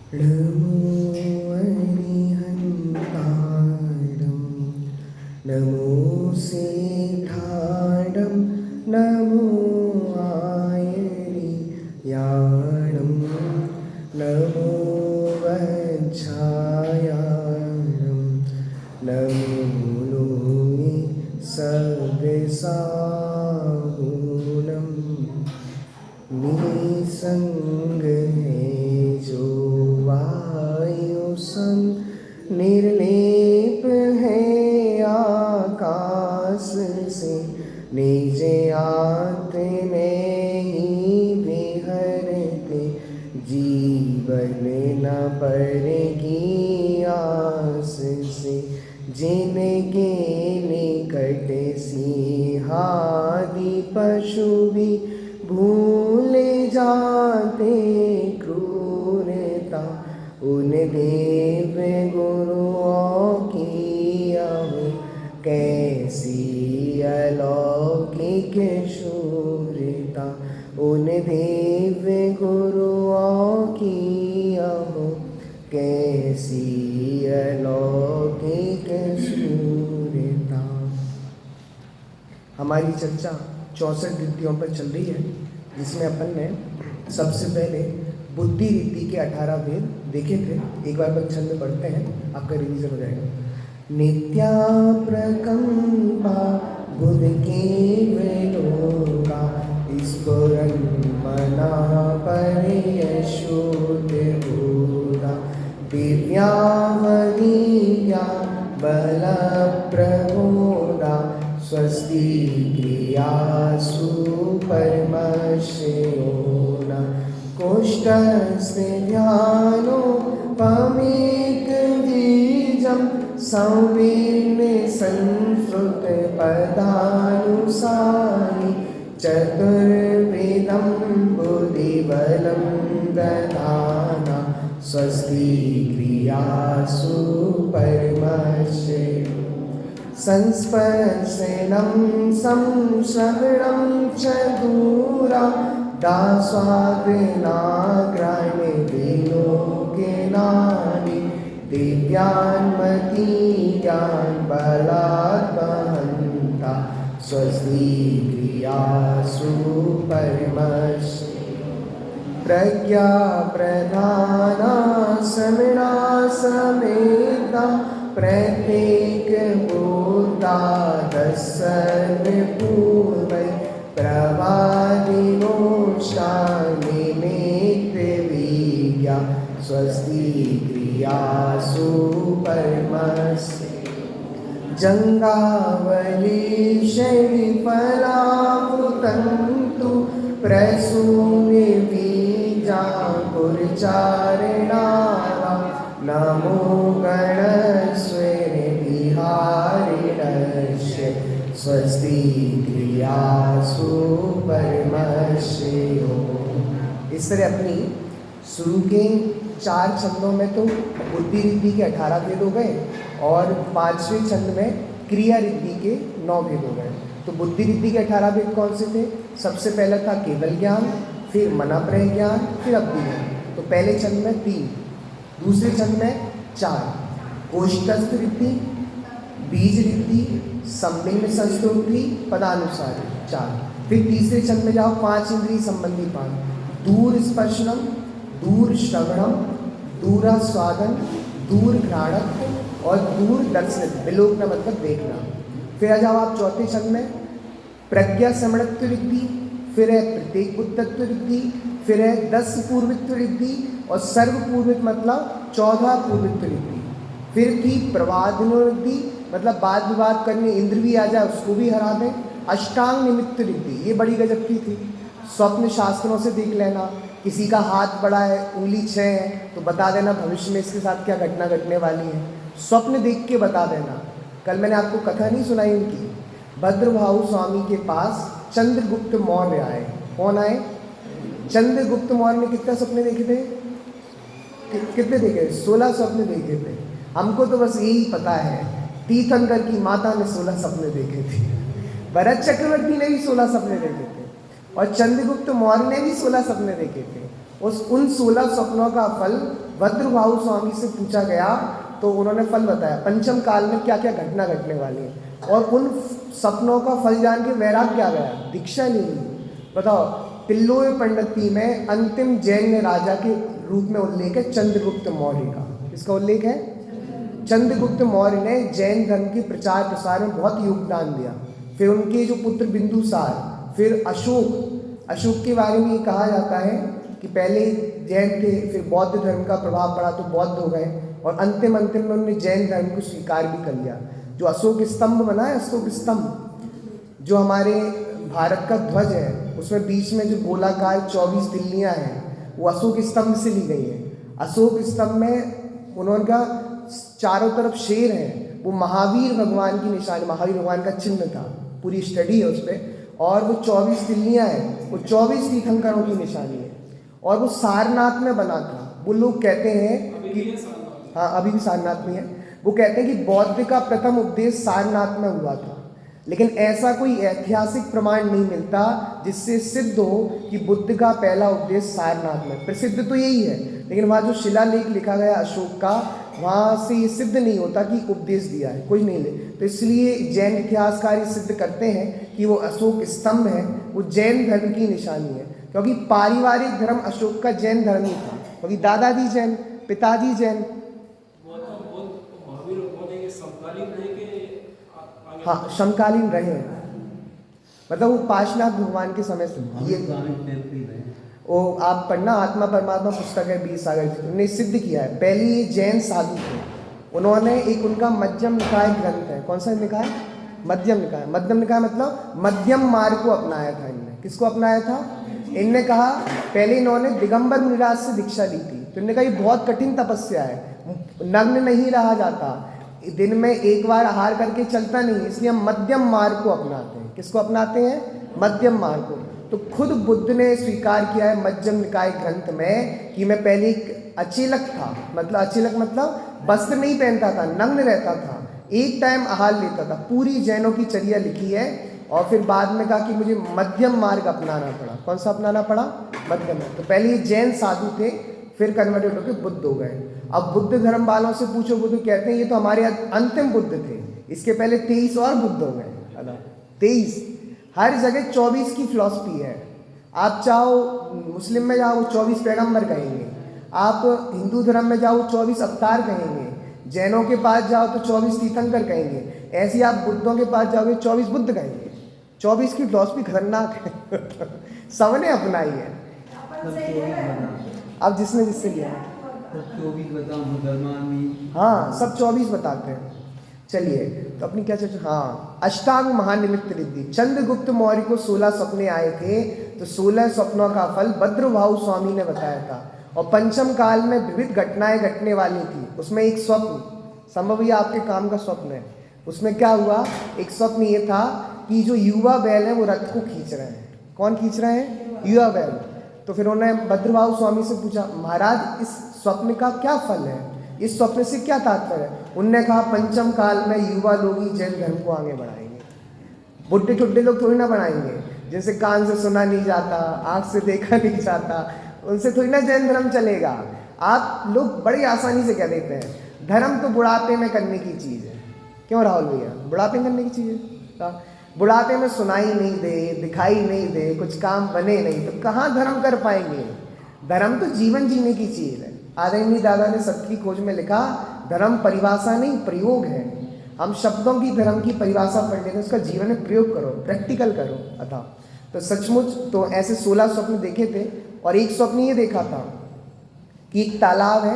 नमो अरिहन्तारं नमो सेठाडं नमो आयर्याणं नमो वच्छायाणं नमो लोये सदसाहुनं निसंग है जो वायु संग निर्लेप है आकाश से निज आत्मे ही विहरते जीवन न परेगी आस से जिनके निकट सिंहादि पशु भी भूल जाते क्रूरता उन देव गुरुओं की अब कैसी अलौकिक शूरता उन देव गुरुओं की अब कैसी अलौकिक शूरता। हमारी चर्चा 64 रीतियों पर चल रही है, जिसमें अपन ने सबसे पहले बुद्धि रीति के 18 भेद देखे थे। एक बार अपन छंद में पढ़ते हैं, आपका रिवीजन हो जाएगा। नित्या प्रकंपा बुध के वेलोगा स्फुरन मना परयशुद्ध बोधा दिव्यावनिया बल प्रबोधा स्वस्ति क्रियासु परमश्योना कोष्ठस्य ध्यानोपमेक बीजं संवीर्णे संस्कृत पदानुसारि चतुर्वेदं बुद्धिबलं ददाना स्वस्ति क्रियासु परमश्योना संस्पर्शनं संश्रवणं च दूरा दास्वादनाग्राणि विलोकनानि दिव्यान्मतीयान् बलात् वहन्ता स्वस्ति क्रियासु परमश्योना प्रज्ञा प्रधाना समना समेता प्रत्येक बोधा सर्वपूर्व प्रवादिनोष्टानि नेत्रविज्ञा स्वस्ति क्रियासु परमश्योना जंगावली शैफलामुतन्तु प्रसूनि बीजाकुरचारिणावा नमो गणस्वरे विहारिणस्य स्वस्ति क्रियासु परमश्योना। इस तरह अपनी शुरू के 4 छंदों में तो बुद्धि रिद्धि के 18 भेद हो गए और 5वें छंद में क्रिया रिद्धि के 9 भेद हो गए। तो बुद्धि रिद्धि के 18 भेद कौन से थे? सबसे पहला था केवल ज्ञान, फिर मनाप्रय ज्ञान, फिर अब्धि ज्ञान। तो पहले छंद में 3, दूसरे छंद में 4 कोष्ठस्थ रिद्धि, बीज रिद्धि, संबिंब संस्तुति, पदानुसारी 4। फिर तीसरे छंद में जाओ 5 इंद्रिय संबंधी 5 दूर स्पर्शनम, दूर श्रवणम, दूरास्वादन, दूर घ्राणत्व और दूर दर्शन। विलोकना मतलब देखना। फिर आ जाओ आप चौथे छंद में प्रज्ञा समणत्व रिद्धि, फिर है प्रत्येक बुद्धत्व रिद्धि, फिर है 10 पूर्वित्व रिद्धि और सर्व पूर्वित मतलब 14 पूर्वित्व रिद्धि। फिर थी प्रवादिनो रिद्धि, मतलब वाद विवाद करने इंद्र भी आ जाए उसको भी हरा दें। अष्टांग निमित्त रिद्धि, ये बड़ी गजब की थी। स्वप्न शास्त्रों से देख लेना, किसी का हाथ बड़ा है, उंगली 6 है, तो बता देना भविष्य में इसके साथ क्या घटना घटने वाली है। स्वप्न देख के बता देना। कल मैंने आपको कथा नहीं सुनाई उनकी, भद्रभाऊ स्वामी के पास चंद्रगुप्त मौर्य आए। कौन आए? चंद्रगुप्त मौर्य ने कितने सपने देखे थे? कितने देखे? 16 सपने देखे थे। हमको तो बस यही पता है, तीर्थंकर की माता ने 16 सपने देखे थे, भरत चक्रवर्ती ने भी 16 सपने देखे थे और चंद्रगुप्त मौर्य ने भी 16 सपने देखे थे। उन 16 सपनों का फल भद्रभाऊ स्वामी से पूछा गया तो उन्होंने फल बताया, पंचम काल में क्या क्या घटना घटने वाली है, और उन सपनों का फल जान के वैराग क्या गया, दीक्षा ले ली। बताओ, तिल्लोय पंडिती में अंतिम जैन राजा के रूप में उल्लेख है चंद्रगुप्त मौर्य का। इसका उल्लेख है, चंद्रगुप्त मौर्य ने जैन धर्म के प्रचार प्रसार में बहुत योगदान दिया। फिर उनके जो पुत्र बिंदुसार, फिर अशोक के बारे में ये कहा जाता है कि पहले जैन थे, फिर बौद्ध धर्म का प्रभाव पड़ा तो बौद्ध हो गए, और अंतिम में उन्होंने जैन धर्म को स्वीकार भी कर लिया। जो अशोक स्तंभ बना है, अशोक स्तंभ जो हमारे भारत का ध्वज है, उसमें बीच में जो गोलाकार 24 तिल्लियाँ हैं, वो अशोक स्तंभ से ली गई है। अशोक स्तंभ में उन्होंने चारों तरफ शेर हैं, वो महावीर भगवान की निशानी, महावीर भगवान का चिन्ह था। पूरी स्टडी है उस पर। और वो 24 तिल्लियाँ हैं, वो 24 तीर्थंकरों की निशानी है, और वो सारनाथ में बना था। वो लोग कहते हैं कि हाँ, अभी भी सारनाथ में है। वो कहते हैं कि बौद्ध का प्रथम उपदेश सारनाथ में हुआ था, लेकिन ऐसा कोई ऐतिहासिक प्रमाण नहीं मिलता जिससे सिद्ध हो कि बुद्ध का पहला उपदेश सारनाथ में। प्रसिद्ध तो यही है, लेकिन वहाँ जो शिलालेख लिखा गया अशोक का, वहाँ से ये सिद्ध नहीं होता कि उपदेश दिया है, कोई नहीं ले। तो इसलिए जैन इतिहासकार ये सिद्ध करते हैं कि वो अशोक स्तंभ है, वो जैन धर्म की निशानी है, क्योंकि पारिवारिक धर्म अशोक का जैन धर्म ही था, क्योंकि दादाजी जैन, पिताजी जैन। हाँ, समकालीन रहे, मतलब वो पाशनाथ भगवान के समय से। ये वो आप पढ़ना, आत्मा परमात्मा पुस्तक है 20 सागर जी, उन्होंने सिद्ध किया है। पहले ये जैन साधु थे, उन्होंने एक उनका मध्यम निकाय ग्रंथ है। कौन सा निकाय? मध्यम निकाय। मध्यम निकाय मतलब मध्यम मार्ग को अपनाया था इनने। किसको अपनाया था? इनने कहा, पहले इन्होंने दिगंबर मुनिराज से दीक्षा ली थी, तो इन्होंने कहा ये बहुत कठिन तपस्या है, नग्न नहीं रहा जाता, दिन में एक बार आहार करके चलता नहीं, इसलिए हम मध्यम मार्ग को अपनाते हैं। किसको अपनाते हैं? मध्यम मार्ग को। तो खुद बुद्ध ने स्वीकार किया है मध्यम निकाय ग्रंथ में कि मैं पहले अचेलक था, मतलब अचेलक मतलब वस्त्र नहीं पहनता था, नग्न रहता था, एक टाइम आहार लेता था। पूरी जैनों की चर्या लिखी है, और फिर बाद में कहा कि मुझे मध्यम मार्ग अपनाना पड़ा। कौन सा अपनाना पड़ा? मध्यम मार्ग। तो पहले ये जैन साधु थे, फिर कन्वर्टेड होकर बुद्ध हो गए। अब बुद्ध धर्म वालों से पूछो, बुद्ध कहते हैं ये तो हमारे अंतिम बुद्ध थे, इसके पहले 23 और बुद्ध हो गए। 23, हर जगह 24 की फिलॉसफी है। आप चाहो मुस्लिम में जाओ 24 पैगंबर कहेंगे, आप हिंदू धर्म में जाओ 24 अवतार कहेंगे, जैनों के पास जाओ तो 24 तीर्थंकर कहेंगे, ऐसे आप बुद्धों के पास जाओगे 24 बुद्ध कहेंगे। 24 की फिलॉसफी खतरनाक है सबने अपनाई है। अब जिसने जिससे लिया, 24 बताओ, मुसलमान भी हाँ सब 24 बताते हैं। चलिए, तो अपनी क्या चर्चा, हाँ, अष्टांग महानिमित्त रिद्धि। चंद्रगुप्त मौर्य को 16 सपने आए थे, तो 16 सपनों का फल भद्रभाऊ स्वामी ने बताया था। और पंचम काल में विविध घटनाएं घटने वाली थी, उसमें एक स्वप्न, संभव ये आपके काम का स्वप्न है, उसमें क्या हुआ, एक स्वप्न ये था कि जो युवा बैल है वो रथ को खींच रहे हैं। कौन खींच रहे हैं? युवा बैल। तो फिर उन्होंने भद्रभाऊ स्वामी से पूछा, महाराज इस स्वप्न का क्या फल है, इस स्वप्न से क्या तात्पर्य है? उनने कहा, पंचम काल में युवा लोग ही जैन धर्म को आगे बढ़ाएंगे, बुढ़े ठुड्डे लोग थोड़ी ना बढ़ाएंगे, जिनसे कान से सुना नहीं जाता, आँख से देखा नहीं जाता, उनसे थोड़ी ना जैन धर्म चलेगा। आप लोग बड़ी आसानी से कह देते हैं धर्म तो बुढ़ापे में करने की चीज़ है। क्यों राहुल भैया, बुढ़ापे में करने की चीज़ है? बुढ़ापे में सुनाई नहीं दे, दिखाई नहीं दे, कुछ काम बने नहीं, तो कहाँ धर्म कर पाएंगे? धर्म तो जीवन जीने की चीज़ है। आदरणीय दादा ने सत्य की खोज में लिखा, धर्म परिभाषा नहीं प्रयोग है। हम शब्दों की धर्म की परिभाषा पढ़ लेते हैं, उसका जीवन में प्रयोग करो, प्रैक्टिकल करो। अतः तो सचमुच तो ऐसे 16 स्वप्न देखे थे, और एक स्वप्न ये देखा था कि एक तालाब है,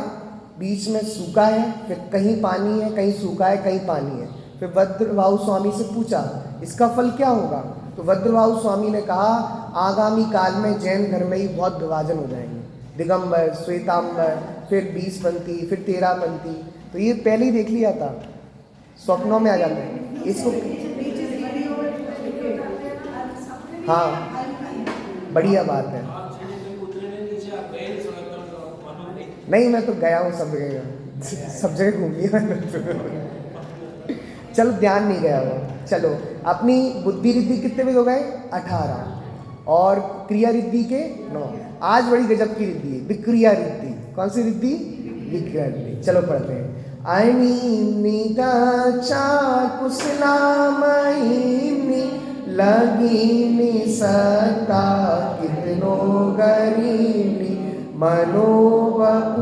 बीच में सूखा है, फिर कहीं पानी है, कहीं सूखा है, कहीं पानी है। फिर भद्रभाऊ स्वामी से पूछा इसका फल क्या होगा, तो भद्रभाऊ स्वामी ने कहा, आगामी काल में जैन धर्म में ही बहुत विभाजन हो जाएंगे, दिगंबर, श्वेतांबर, फिर 20पंथी, फिर 13पंथी। तो ये पहले ही देख लिया था, स्वप्नों में आ जाते हैं इसको। हाँ, बढ़िया बात है। नहीं, मैं तो गया हूँ सब जगह, सब जगह घूम लिया चलो, ध्यान नहीं गया वो। चलो, अपनी बुद्धि रिद्धि कितने भी हो गए? 18, और क्रिया रिद्धि के 9। आज बड़ी गजब की रिद्धि है, विक्रिया रिद्धि। कौन सी रिद्धि? विक्रिया रिद्धि। चलो पढ़ते हैं। अनिमिता चाकुशलामयिनी लगीनी सत्ता कितनो गरीनी मनोवपूर्वा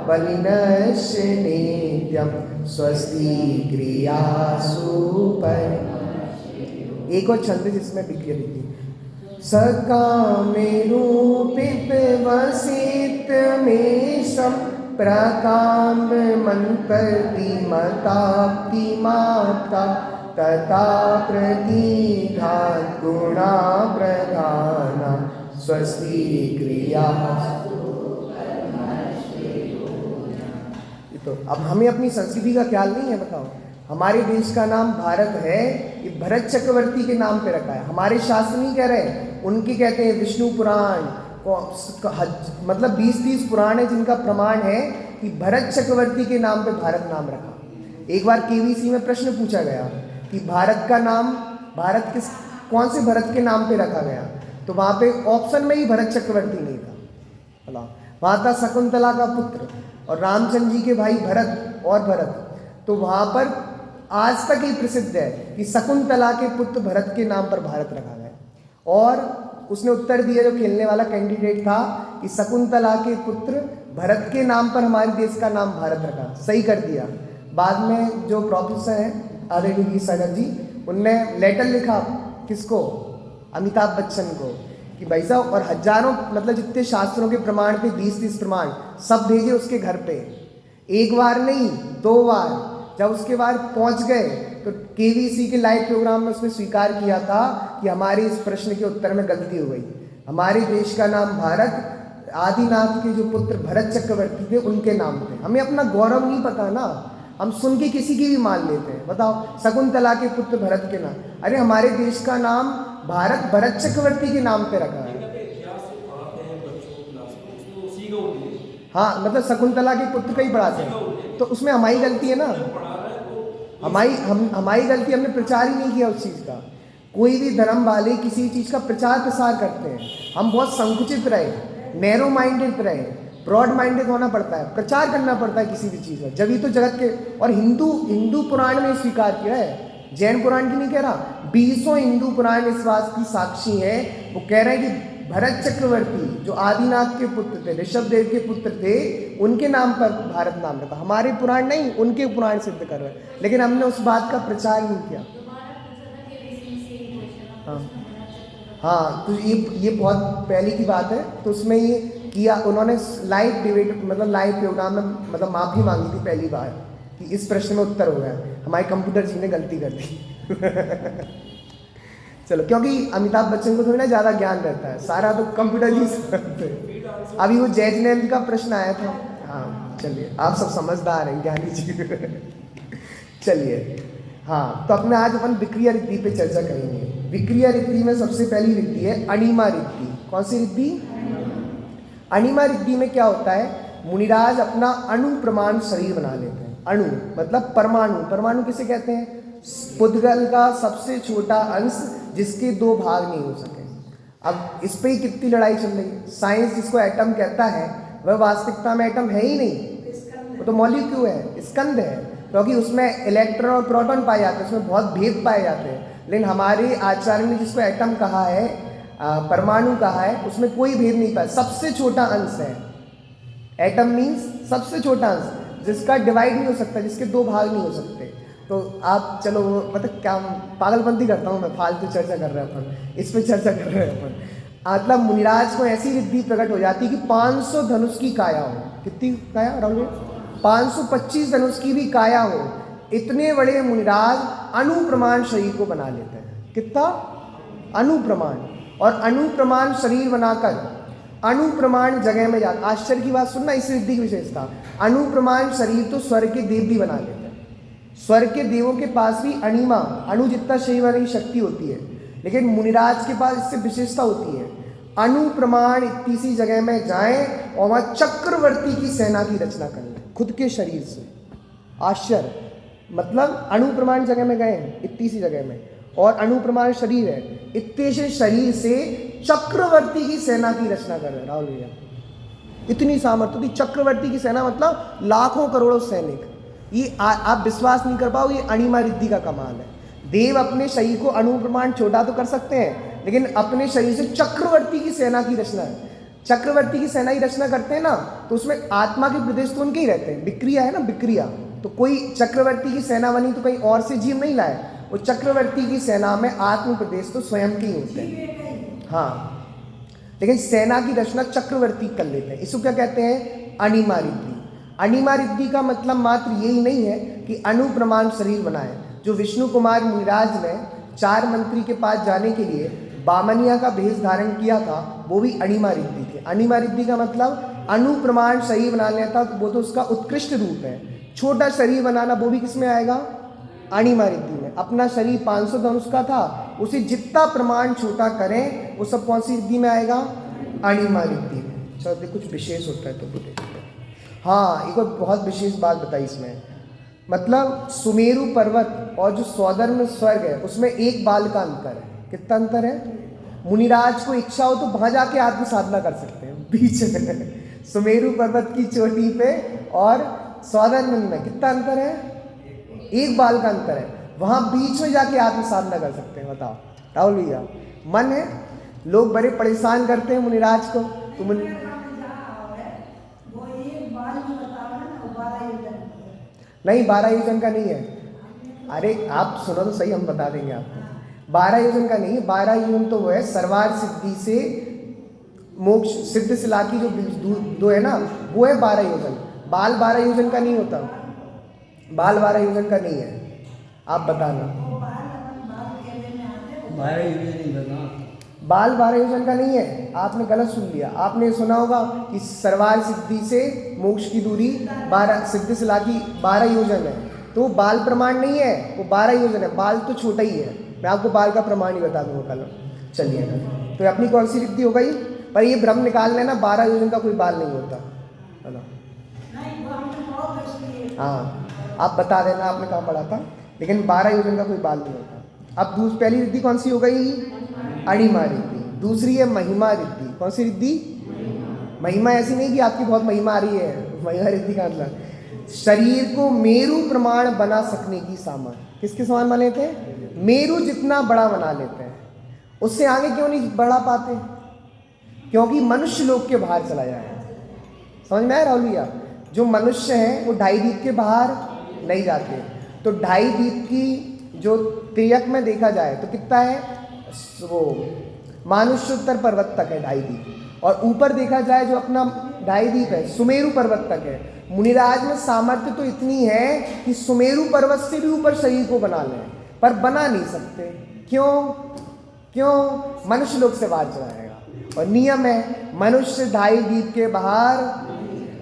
बलिनश्य नित्यम स्वस्ति क्रियासु पर। एक और छंद जिसमें विक्रिया रिद्धि। सकामे रूपित वसित मेषम प्रकाम मंत्री मताप्ति माता तथा प्रतिघात गुणा प्रधाना स्वस्ति क्रिया। तो अब हमें अपनी संस्कृति का ख्याल नहीं है, बताओ। हमारे देश का नाम भारत है, ये भरत चक्रवर्ती के नाम पे रखा है। हमारे शास्त्र नहीं कह रहे, उनके कहते हैं विष्णु पुराण, मतलब 20-30 पुराण है जिनका प्रमाण है कि भरत चक्रवर्ती के नाम पे भारत नाम रखा। एक बार केवीसी में प्रश्न पूछा गया कि भारत का नाम, भारत कौन से भरत के नाम पे रखा गया, तो वहाँ पे ऑप्शन में ही भरत चक्रवर्ती नहीं था। वहाँ था शकुंतला का पुत्र और रामचंद्र जी के भाई भरत और भरत। तो वहाँ पर आज तक ही प्रसिद्ध है कि शकुंतला के पुत्र भरत के नाम पर भारत रखा गया। और उसने उत्तर दिया, जो खेलने वाला कैंडिडेट था, कि शकुंतला के पुत्र भरत के नाम पर हमारे देश का नाम भारत रखा। सही कर दिया। बाद में जो प्रोफेसर हैं आदरणीय सागर जी, उनने लेटर लिखा किसको, अमिताभ बच्चन को, कि भाई साहब, और हजारों, मतलब जितने शास्त्रों के प्रमाण थे, 20-30 प्रमाण, सब भेजे उसके घर पे। एक बार नहीं, 2 बार। जब उसके बाद पहुंच गए तो केवीसी के लाइव प्रोग्राम में उसने स्वीकार किया था कि हमारे इस प्रश्न के उत्तर में गलती हो गई। हमारे देश का नाम भारत आदिनाथ के जो पुत्र भरत चक्रवर्ती थे उनके नाम थे। हमें अपना गौरव नहीं पता ना, हम सुन के किसी की भी मान लेते हैं। बताओ, शकुंतला के पुत्र भरत के नाम, अरे हमारे देश का नाम भारत भरत चक्रवर्ती के नाम पे रखा है। हाँ, मतलब शकुंतला के पुत्र का ही पढ़ाते हैं, तो उसमें हमारी गलती है ना, हमारी गलती, हमने प्रचार ही नहीं किया उस चीज़ का। कोई भी धर्म वाले किसी चीज़ का प्रचार प्रसार करते हैं, हम बहुत संकुचित रहे, नैरो माइंडेड रहे, ब्रॉड माइंडेड होना पड़ता है, प्रचार करना पड़ता है किसी भी चीज़ का, जब ही तो जगत के। और हिंदू पुराण ने स्वीकार किया है, जैन पुराण की नहीं कह रहा, 20 हिंदू पुराण इस बात की साक्षी है। वो कह रहे हैं कि भरत चक्रवर्ती जो आदिनाथ के पुत्र थे, ऋषभदेव के पुत्र थे, उनके नाम पर भारत नाम रखा। हमारे पुराण नहीं, उनके पुराण सिद्ध कर रहे हैं, लेकिन हमने उस बात का प्रचार नहीं किया। हाँ, तो ये बहुत पहले की बात है। तो उसमें ये किया उन्होंने, लाइव डिबेट, मतलब लाइव प्रोग्राम में, मतलब माफ़ी मांगी थी पहली बार कि इस प्रश्न में उत्तर हो गया, हमारे कंप्यूटर जी ने गलती कर दी। चलो, क्योंकि अमिताभ बच्चन को थोड़ी ना ज़्यादा ज्ञान रहता है, सारा तो कंप्यूटर जी से। अभी वो जैजनैंद का प्रश्न आया था। हाँ, चलिए, आप सब समझदार हैं, ज्ञानी जी। चलिए, हाँ, तो अपने आज अपन विक्रिया रिद्धि पे चर्चा करेंगे। विक्रिया रिद्धि में सबसे पहली रिद्धि है अणिमा रिद्धि। कौन सी रिद्धि? अणिमा रिद्धि में क्या होता है, मुनिराज अपना अणु प्रमाण शरीर बना लेते हैं। अणु मतलब परमाणु। परमाणु किसे कहते हैं? पुद्गल का सबसे छोटा अंश जिसके 2 भाग नहीं हो सके। अब इस पे ही कितनी लड़ाई चल रही है। साइंस जिसको एटम कहता है, वह वास्तविकता में एटम है ही नहीं, वो तो मॉलिक्यूल है, स्कंद है, क्योंकि उसमें इलेक्ट्रॉन और प्रोटॉन पाए जाते हैं, उसमें बहुत भेद पाए जाते हैं। लेकिन हमारे आचार्य ने जिसको एटम कहा है, परमाणु कहा है, उसमें कोई भेद नहीं पाया, सबसे छोटा अंश है। एटम मीन्स सबसे छोटा अंश, जिसका डिवाइड नहीं हो सकता, जिसके 2 भाग नहीं हो सकते। तो आप चलो, मतलब क्या पागलपंती करता हूँ मैं, फालतू चर्चा कर रहे हैं अपन, इस पर चर्चा कर रहे हैं अपन। मतलब मुनिराज को ऐसी रिद्धि प्रकट हो जाती है कि 500 धनुष की काया हो। कितनी काया राहुल? 525 धनुष की भी काया हो। इतने बड़े मुनिराज अणु प्रमाण शरीर को बना लेते हैं। कितना? अणु प्रमाण। और अणु प्रमाण शरीर बनाकर अणु प्रमाण जगह में जाता। आश्चर्य की बात सुनना, इस रिद्धि की विशेषता, अणु प्रमाण शरीर तो स्वर्ग के देव भी बना लेते हैं। स्वर्ग के देवों के पास भी अणिमा, अणु जितना शरीर वाली शक्ति होती है, लेकिन मुनिराज के पास इससे विशेषता होती है। अणु प्रमाण इतनी सी जगह में जाएं और वहाँ चक्रवर्ती की सेना की रचना कर लें खुद के शरीर से। आश्चर्य, मतलब अणु प्रमाण जगह में गए हैं, इतनी सी जगह में, और अणु प्रमाण शरीर है, इतने से शरीर से चक्रवर्ती की सेना की रचना कर रहे हैं। राहुल भैया, इतनी सामर्थ्य थी। चक्रवर्ती की सेना मतलब लाखों करोड़ों सैनिक। ये आप विश्वास नहीं कर पाओगे, ये अणिमा रिद्धि का कमाल है। देव अपने शरीर को अणुप्रमाण छोटा तो कर सकते हैं, लेकिन अपने शरीर से चक्रवर्ती की सेना की रचना है। चक्रवर्ती की सेना की रचना करते हैं ना, तो उसमें आत्मा के प्रदेश तो उनके ही रहते हैं। विक्रिया है ना, विक्रिया। तो कोई चक्रवर्ती की सेना बनी तो कहीं और से जीव नहीं लाए, वो चक्रवर्ती की सेना में आत्म प्रदेश तो स्वयं के ही होते हैं। हाँ, लेकिन सेना की रचना चक्रवर्ती कर लेते हैं। इसको क्या कहते हैं? अणिमा रिद्धि। अणिमा रिद्धि का मतलब मात्र यही नहीं है कि अणुप्रमाण शरीर बनाए। जो विष्णु कुमार मुनिराज ने 4 मंत्री के पास जाने के लिए बामनिया का भेष धारण किया था, वो भी अणिमा रिद्धि थे। अणिमा रिद्धि का मतलब अणुप्रमाण शरीर बना लेता, तो वो तो उसका उत्कृष्ट रूप है। छोटा शरीर बनाना वो भी किस में आएगा? अणिमा रिद्धि में। अपना शरीर 500 धनुष का था, उसे जितना प्रमाण छोटा करें वो सब कौन सी रिद्धि में आएगा? अणिमा रिद्धि में। चलो कुछ विशेष होता है तो बोले। हाँ, एक और बहुत विशेष बात बताई इसमें, मतलब सुमेरु पर्वत और जो स्वधर्म स्वर्ग है उसमें एक बाल का अंतर है। कितना अंतर है? मुनिराज को इच्छा हो तो वहां जाके आत्म साधना कर सकते हैं बीच में। सुमेरु पर्वत की चोटी पे और स्वधर्म में कितना अंतर है? एक बाल का अंतर है। वहां बीच में जाके आत्म साधना कर सकते हैं। बताओ राहुल भैया, मन है। लोग बड़े परेशान करते हैं मुनिराज को, तो नहीं 12 योजन का नहीं है। अरे आप सुनो तो सही, हम बता देंगे आपको। 12 योजन का नहीं है। 12 योजन तो वो है सर्वार्थ सिद्धि से मोक्ष सिद्ध शिला की जो दो है ना, वो है 12 योजन। बाल 12 योजन का नहीं होता, बाल 12 योजन का नहीं है। आप बताना। 12 योजन नहीं बता, बाल 12 योजन का नहीं है। आपने गलत सुन लिया। आपने सुना होगा कि सर्वार्थ सिद्धि से मोक्ष की दूरी 12 सिद्ध शिला की 12 योजन है, तो बाल प्रमाण नहीं है, वो 12 योजन है। बाल तो छोटा ही है। मैं आपको बाल का प्रमाण ही बता दूंगा कल। चलिए, तो अपनी कौन सी रिद्धि हो गई? पर ये भ्रम निकाल लेना, 12 योजन का कोई बाल नहीं होता, है ना। हाँ, आप बता देना आपने कहाँ पढ़ा था, लेकिन 12 योजन का कोई बाल नहीं होता। अब पहली रिद्धि कौन सी हो गई? अणिमा रिद्धि। दूसरी है महिमा रिद्धि। कौन सी रिद्धि? महिमा ऐसी नहीं कि आपकी बहुत महिमा आ रही है। महिमा रिद्धि का मतलब शरीर को मेरु प्रमाण बना सकने की सामर्थ्य। किसके समान बना लेते हैं? मेरु जितना बड़ा बना लेते हैं। उससे आगे क्यों नहीं बढ़ा पाते? क्योंकि मनुष्य लोक के बाहर चला जाए। समझ में आया राहुल भैया? जो मनुष्य हैं वो 2.5 दीप के बाहर नहीं जाते। तो 2.5 दीप की जो तिर्यक में देखा जाए तो कितना है? वो मानुष्योत्तर पर्वत तक है 2.5 दीप, और ऊपर देखा जाए जो अपना 2.5 दीप है सुमेरु पर्वत तक है। मुनिराज में सामर्थ्य तो इतनी है कि सुमेरु पर्वत से भी ऊपर शरीर को बना लें, पर बना नहीं सकते। क्यों? मनुष्य लोक से बाहर चला जाएगा। और नियम है, मनुष्य 2.5 दीप के बाहर।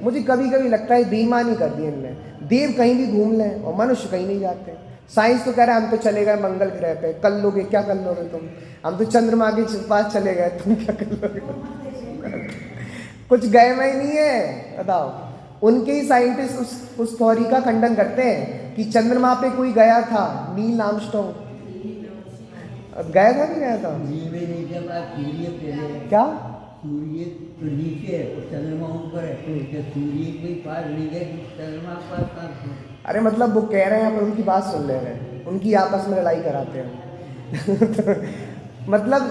मुझे कभी कभी लगता है बेईमानी कर दी इनने। देव कहीं भी घूम लें और मनुष्य कहीं नहीं जाते। साइंस तो कह रहा है हम तो चले गए मंगल ग्रह पे, कर लोगे क्या कर लोगे तुम? हम तो चंद्रमा के पास चले गए, तुम क्या कर लोगे? कुछ गए में ही नहीं है, बताओ। उनके ही साइंटिस्ट उस थ्योरी का खंडन करते हैं कि चंद्रमा पे कोई गया था, नील आर्मस्ट्रांग गया था कि गया था? क्या? सूर्य तो नीचे है, चंद्रमा ऊपर है, सूर्य कोई पार नहीं गए, चंद्रमा पास। अरे मतलब वो कह रहे हैं पर उनकी बात सुन ले रहे हैं, उनकी आपस में लड़ाई कराते हैं। मतलब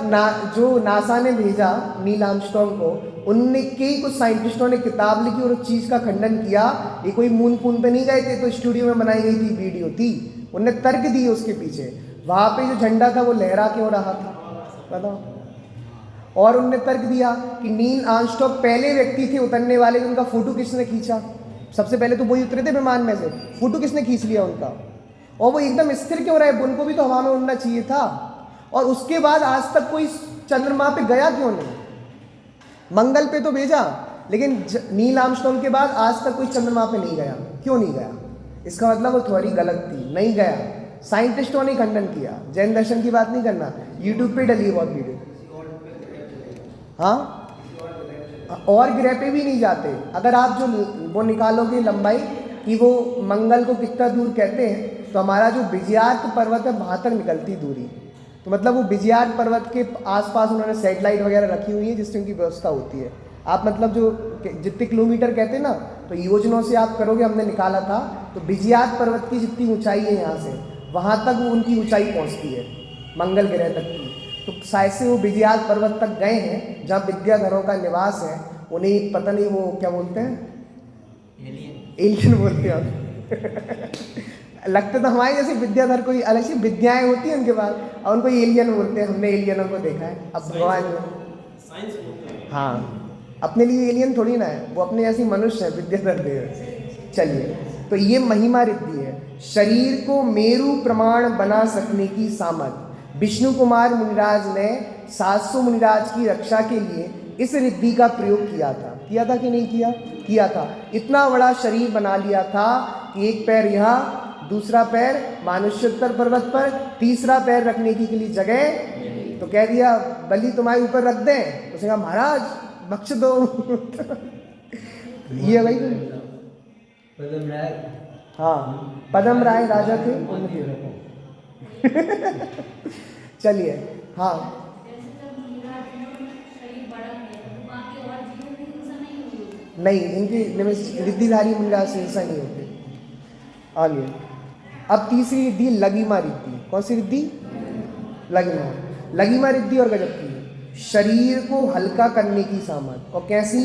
जो नासा ने भेजा नील आर्मस्ट्रांग को, उनने के कुछ साइंटिस्टों ने किताब लिखी और उस चीज़ का खंडन किया। ये कोई मून पे नहीं गए थे, तो स्टूडियो में बनाई गई थी वीडियो थी। उनने तर्क दिए उसके पीछे। वहाँ पे जो झंडा था वो लहरा क्यों रहा था, बताओ। और उनने तर्क दिया कि नील आर्मस्ट्रांग पहले व्यक्ति थे उतरने वाले, उनका फोटो किसने खींचा? सबसे पहले तो वही उतरे थे विमान में से, फोटो किसने खींच लिया उनका? और वो एकदम स्थिर क्यों रहे? उनको भी तो हवा में उड़ना चाहिए था। और उसके बाद आज तक कोई चंद्रमा पे गया क्यों नहीं? मंगल पे तो भेजा, लेकिन नील आर्मस्ट्रांग के बाद आज तक कोई चंद्रमा पे नहीं गया। क्यों नहीं गया? इसका मतलब वो थ्योरी गलत थी, नहीं गया। साइंटिस्टों ने खंडन किया। जैन दर्शन की बात नहीं करना, यूट्यूब पे डली है बहुत वीडियो। हाँ, और ग्रह पे भी नहीं जाते। अगर आप जो वो निकालोगे लंबाई कि वो मंगल को कितना दूर कहते हैं, तो हमारा जो विजयार्क पर्वत है वहाँ तक निकलती दूरी। तो मतलब वो विजयार्क पर्वत के आसपास उन्होंने सैटेलाइट वगैरह रखी हुई है जिससे उनकी व्यवस्था होती है। आप मतलब जो जितने किलोमीटर कहते हैं ना, तो योजनों से आप करोगे, हमने निकाला था, तो विजयात पर्वत की जितनी ऊंचाई है यहाँ से वहाँ तक वो उनकी ऊंचाई पहुँचती है, मंगल ग्रह तक की। तो शायद से वो विजयात पर्वत तक गए हैं जहाँ विद्याधरों का निवास है। उन्हें पता नहीं वो क्या बोलते हैं, एलियन बोलते हैं लगते तो हमारे जैसे विद्याधर, कोई अलग सी विद्याएं होती हैं उनके पास, और उनको एलियन बोलते हैं। हमने एलियनों को देखा है। अब भगवान, हाँ, अपने लिए एलियन थोड़ी ना है, वो अपने ऐसी मनुष्य है, विद्याधर देव। चलिए, तो ये महिमा रिद्धि है, शरीर को मेरु प्रमाण बना सकने की सामर्थ्य। विष्णु कुमार मुनिराज ने 700 मुनिराज की रक्षा के लिए इस रिद्धि का प्रयोग किया था कि नहीं किया? किया था। इतना बड़ा शरीर बना लिया था कि एक पैर यहाँ, दूसरा पैर मानुष्योत्तर पर्वत पर, तीसरा पैर रखने की के लिए जगह। तो कह दिया बलि तुम्हारे ऊपर रख दें, उसने कहा महाराज बख्श दो ये भाई, पदम राय, हाँ, पदम राय राजा थे उनके चलिए, हाँ, नहीं, इनकी रिद्धिधारी मुनिराज से ऐसा नहीं होते। आगे अब तीसरी रिद्धि लघिमा रिद्धि। कौन सी रिद्धि? लघिमा। लघिमा रिद्धि और गजब की है, शरीर को हल्का करने की सामर्थ्य। और कैसी?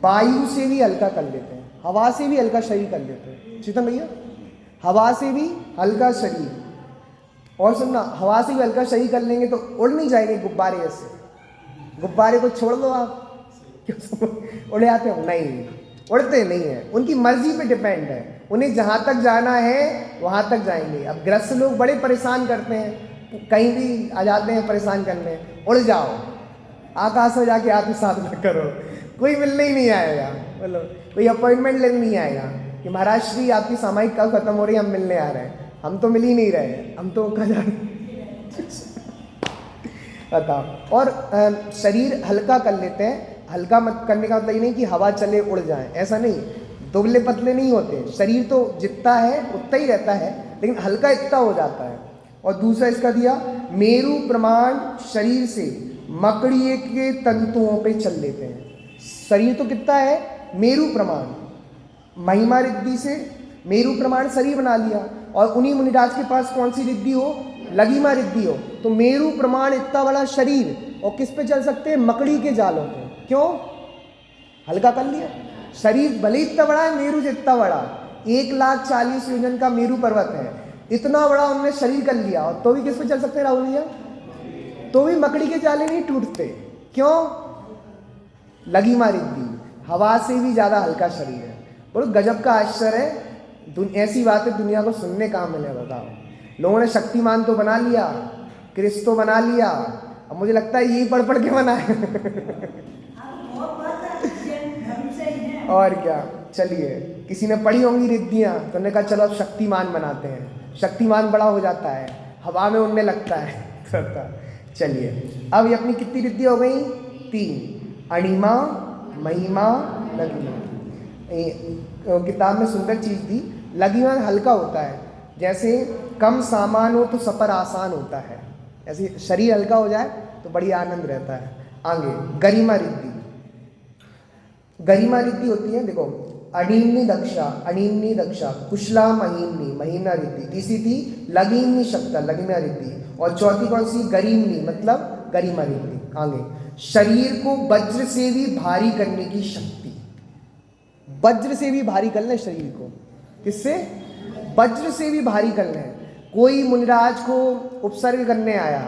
वायु से भी हल्का कर लेते हैं, हवा से भी हल्का शरीर कर लेते हैं। चेतन भैया, हवा से भी हल्का शरीर। और सुनना, हवा से भी हल्का शरीर कर लेंगे तो उड़ नहीं जाएंगे गुब्बारे ऐसे। गुब्बारे को छोड़ दो आप, क्यों उड़ जाते हो? नहीं, उड़ते नहीं हैं, उनकी मर्जी पे डिपेंड है। उन्हें जहाँ तक जाना है वहाँ तक जाएंगे। अब ग्रस्त लोग बड़े परेशान करते हैं, कहीं भी आ जाते हैं परेशान करने, उड़ जाओ, आकाश में जाके आत्म साधना करो, कोई मिलने ही नहीं आएगा। बोलो, कोई अपॉइंटमेंट लेने नहीं आएगा कि महाराज श्री आपकी सामायिक कब खत्म हो रही है, हम मिलने आ रहे हैं। हम तो मिल ही नहीं रहे, हम तो कहाँ जा रहे बताओ। और शरीर हल्का कर लेते हैं। हल्का मत करने का मतलब ये नहीं कि हवा चले उड़ जाए, ऐसा नहीं। दुबले पतले नहीं होते, शरीर तो जितना है उतना ही रहता है, लेकिन हल्का इतना हो जाता है। और दूसरा इसका दिया, मेरु प्रमाण शरीर से मकड़िए के तंतुओं पे चल लेते हैं। शरीर तो कितना है? मेरु प्रमाण। महिमा रिद्धि से मेरु प्रमाण शरीर बना लिया। और उन्हीं मुनिराज के पास कौन सी रिद्धि हो? लघिमा रिद्धि हो। तो मेरु प्रमाण इतना बड़ा शरीर, और किस पे चल सकते हैं? मकड़ी के जालों पे। क्यों? हल्का कर लिया। शरीर भले इतना बड़ा है, मेरु जितना बड़ा, 1,40,000 योजन का मेरु पर्वत है, इतना बड़ा उन्होंने शरीर कर लिया। और तो भी किस पे चल सकते हैं राहुल भैया? तो भी मकड़ी के जाले नहीं टूटते। क्यों? लघिमा रिद्धि, हवा से भी ज़्यादा हल्का शरीर है। बोलो गजब का आश्चर्य है। ऐसी बातें दुनिया को सुनने कहाँ मिले बताओ। लोगों ने शक्तिमान तो बना लिया, क्रिस तो बना लिया, अब मुझे लगता है यही पढ़ के बना है और क्या। चलिए, किसी ने पढ़ी होंगी रिद्धियाँ, तो उन्होंने कहा चलो अब शक्तिमान बनाते हैं। शक्तिमान बड़ा हो जाता है, हवा में उड़ने लगता है चलिए, अब ये अपनी कितनी रिद्धि हो गई? 3, अणिमा, महिमा, लघिमा। किताब में सुंदर चीज़ दी। लघिमा हल्का होता है, जैसे कम सामान हो तो सफ़र आसान होता है, ऐसे शरीर हल्का हो जाए तो बड़ी आनंद रहता है। आगे गरिमा रिद्धि। गरिमा रिद्धि होती है, देखो, अणिम्नि दक्षा, कुशला महीमनी, महीमना रिद्धि। तीसरी थी लघिम्नि शक्ता, लघिमा रिद्धि। और चौथी कौन सी? गरीमनी, मतलब गरिमा रिद्धि। आगे शरीर को वज्र से भी भारी करने की शक्ति। वज्र से भी भारी कर लें शरीर को। किससे? वज्र से भी भारी कर लें। कोई मुनिराज को उपसर्ग करने आया,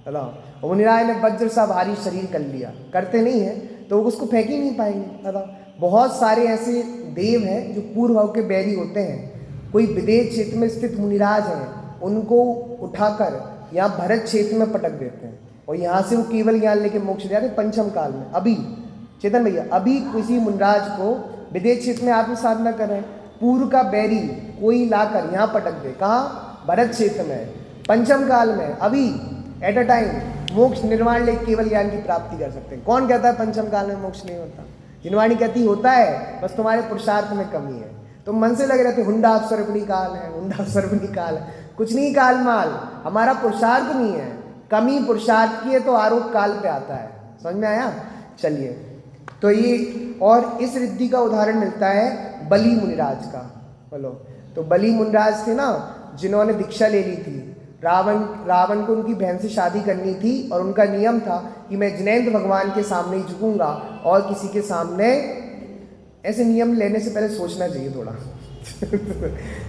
बताओ, मुनिराज ने वज्र सा भारी शरीर कर लिया, करते नहीं है तो उसको फेंक ही नहीं पाएंगे, बताओ। बहुत सारे ऐसे देव हैं जो पूर्व भाव के बैरी होते हैं। कोई विदेश क्षेत्र में स्थित मुनिराज हैं, उनको उठाकर यहाँ भरत क्षेत्र में पटक देते हैं, और यहाँ से वो केवल ज्ञान लेके मोक्ष जाते हैं पंचम काल में। अभी चेतन भैया, अभी किसी मुनिराज को विदेश क्षेत्र में आत्म साधना कर रहे हैं, पूर्व का बैरी कोई लाकर यहाँ पटक दे, कहाँ? भरत क्षेत्र में, पंचम काल में, अभी एट अ टाइम मोक्ष निर्वाण लेके केवल ज्ञान की प्राप्ति कर सकते हैं। कौन कहता है पंचम काल में मोक्ष नहीं होता? जिनवाणी कहती होता है, बस तुम्हारे पुरुषार्थ में कमी है। तुम मन से लगे रहते हुंडा अवसर्पणी काल है, हुंडा अवसर्पणी काल है, कुछ नहीं काल माल, हमारा पुरुषार्थ नहीं है, कमी पुरुषार्थ की है, तो आरोप काल पे आता है। समझ में आया? चलिए, तो ये, और इस रिद्धि का उदाहरण मिलता है बलि मुनिराज का। बोलो, तो बलि मुनिराज थे ना, जिन्होंने दीक्षा ले ली थी। रावण को उनकी बहन से शादी करनी थी और उनका नियम था कि मैं जिनेंद्र भगवान के सामने ही झुकूंगा और किसी के सामने। ऐसे नियम लेने से पहले सोचना चाहिए थोड़ा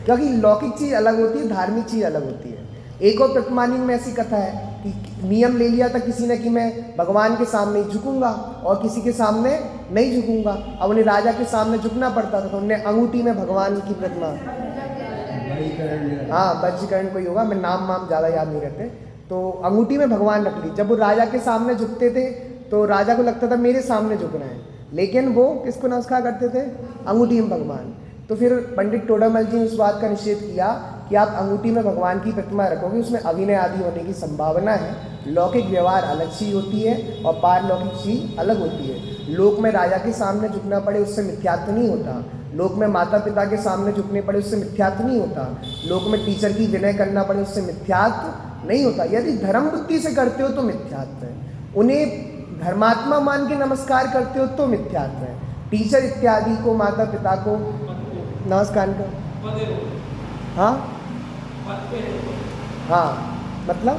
क्योंकि लौकिक चीज़ अलग होती है, धार्मिक चीज़ अलग होती है। एक और प्रतिमानी में ऐसी कथा है कि नियम ले लिया था किसी ने कि मैं भगवान के सामने ही झुकूंगा और किसी के सामने नहीं झुकूंगा। अब उन्हें राजा के सामने झुकना पड़ता था, तो उन्हें अंगूठी में भगवान की प्रतिमा, हाँ वज्रीकरण कोई होगा, मैं नाम ज़्यादा याद नहीं रहते, तो अंगूठी में भगवान रख ली। जब वो राजा के सामने झुकते थे तो राजा को लगता था मेरे सामने झुकना है, लेकिन वो किसको नमस्कार करते थे? अंगूठी में भगवान। तो फिर पंडित टोडामल जी ने इस बात का निषेध किया कि आप अंगूठी में भगवान की प्रतिमा रखोगे, उसमें अभिनय आदि होने की संभावना है। लौकिक व्यवहार अलग चीज़ होती है और पारलौकिक चीज़ अलग होती है। लोक में राजा के सामने झुकना पड़े उससे मिथ्यात्व नहीं होता, लोक में माता पिता के सामने झुकने पड़े उससे मिथ्यात्व नहीं होता, लोक में टीचर की विनय करना पड़े उससे मिथ्यात्व नहीं होता। यदि धर्म बुद्धि से करते हो तो मिथ्यात्व है, उन्हें धर्मात्मा मान के नमस्कार करते हो तो मिथ्यात्व है। टीचर इत्यादि को, माता पिता को नमस्कार करो, हाँ हाँ मतलब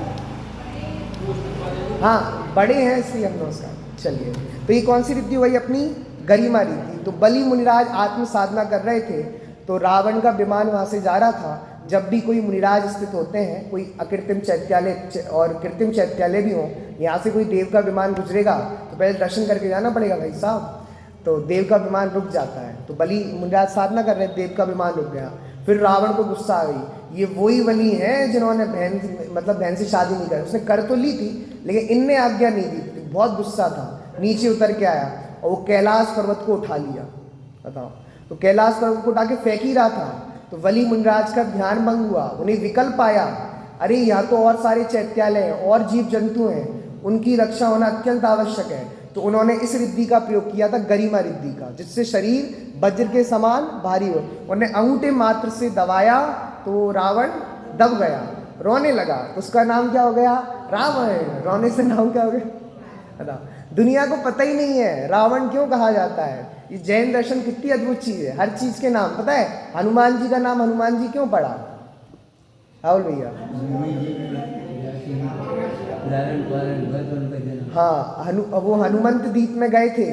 हाँ बड़े हैं इसलिए हम नमस्कार। चलिए, तो ये कौन सी रिद्धि हुई? अपनी गरिमा रिद्धि। तो बलि मुनिराज आत्म साधना कर रहे थे, तो रावण का विमान वहाँ से जा रहा था। जब भी कोई मुनिराज स्थित होते हैं, कोई अकृत्रिम चैत्यालय और कृत्रिम चैत्यालय भी हों, यहाँ से कोई देव का विमान गुजरेगा तो पहले दर्शन करके जाना पड़ेगा भाई साहब। तो देव का विमान रुक जाता है, तो बलि मुनिराज साधना कर रहे, देव का विमान रुक गया। फिर रावण को गुस्सा आ गई, ये वही बलि हैं जिन्होंने बहन से शादी नहीं करी। उसने कर तो ली थी लेकिन इनने आज्ञा नहीं दी। बहुत गुस्सा था, नीचे उतर के आया और वो कैलाश पर्वत को उठा लिया। बताओ, तो कैलाश पर्वत को उठा के फेंक ही रहा था, तो बलि मुनिराज का ध्यान भंग हुआ। उन्हें विकल्प आया, अरे यहाँ तो और सारे चैत्यालय हैं और जीव जंतु हैं, उनकी रक्षा होना अत्यंत आवश्यक है। तो उन्होंने इस रिद्धि का प्रयोग किया था, गरिमा रिद्धि का, जिससे शरीर वज्र के समान भारी हो। उन्होंने अंगूठे मात्र से दबाया तो रावण दब गया, रोने लगा, तो उसका नाम क्या हो गया? रावण। रोने से नाम क्या हो गया? दुनिया को पता ही नहीं है रावण क्यों कहा जाता है। ये जैन दर्शन कितनी अद्भुत चीज़ है, हर चीज़ के नाम पता है। हनुमान जी का नाम हनुमान जी क्यों पड़ा? राहुल भैया, हाँ, वो हनुमंत द्वीप में गए थे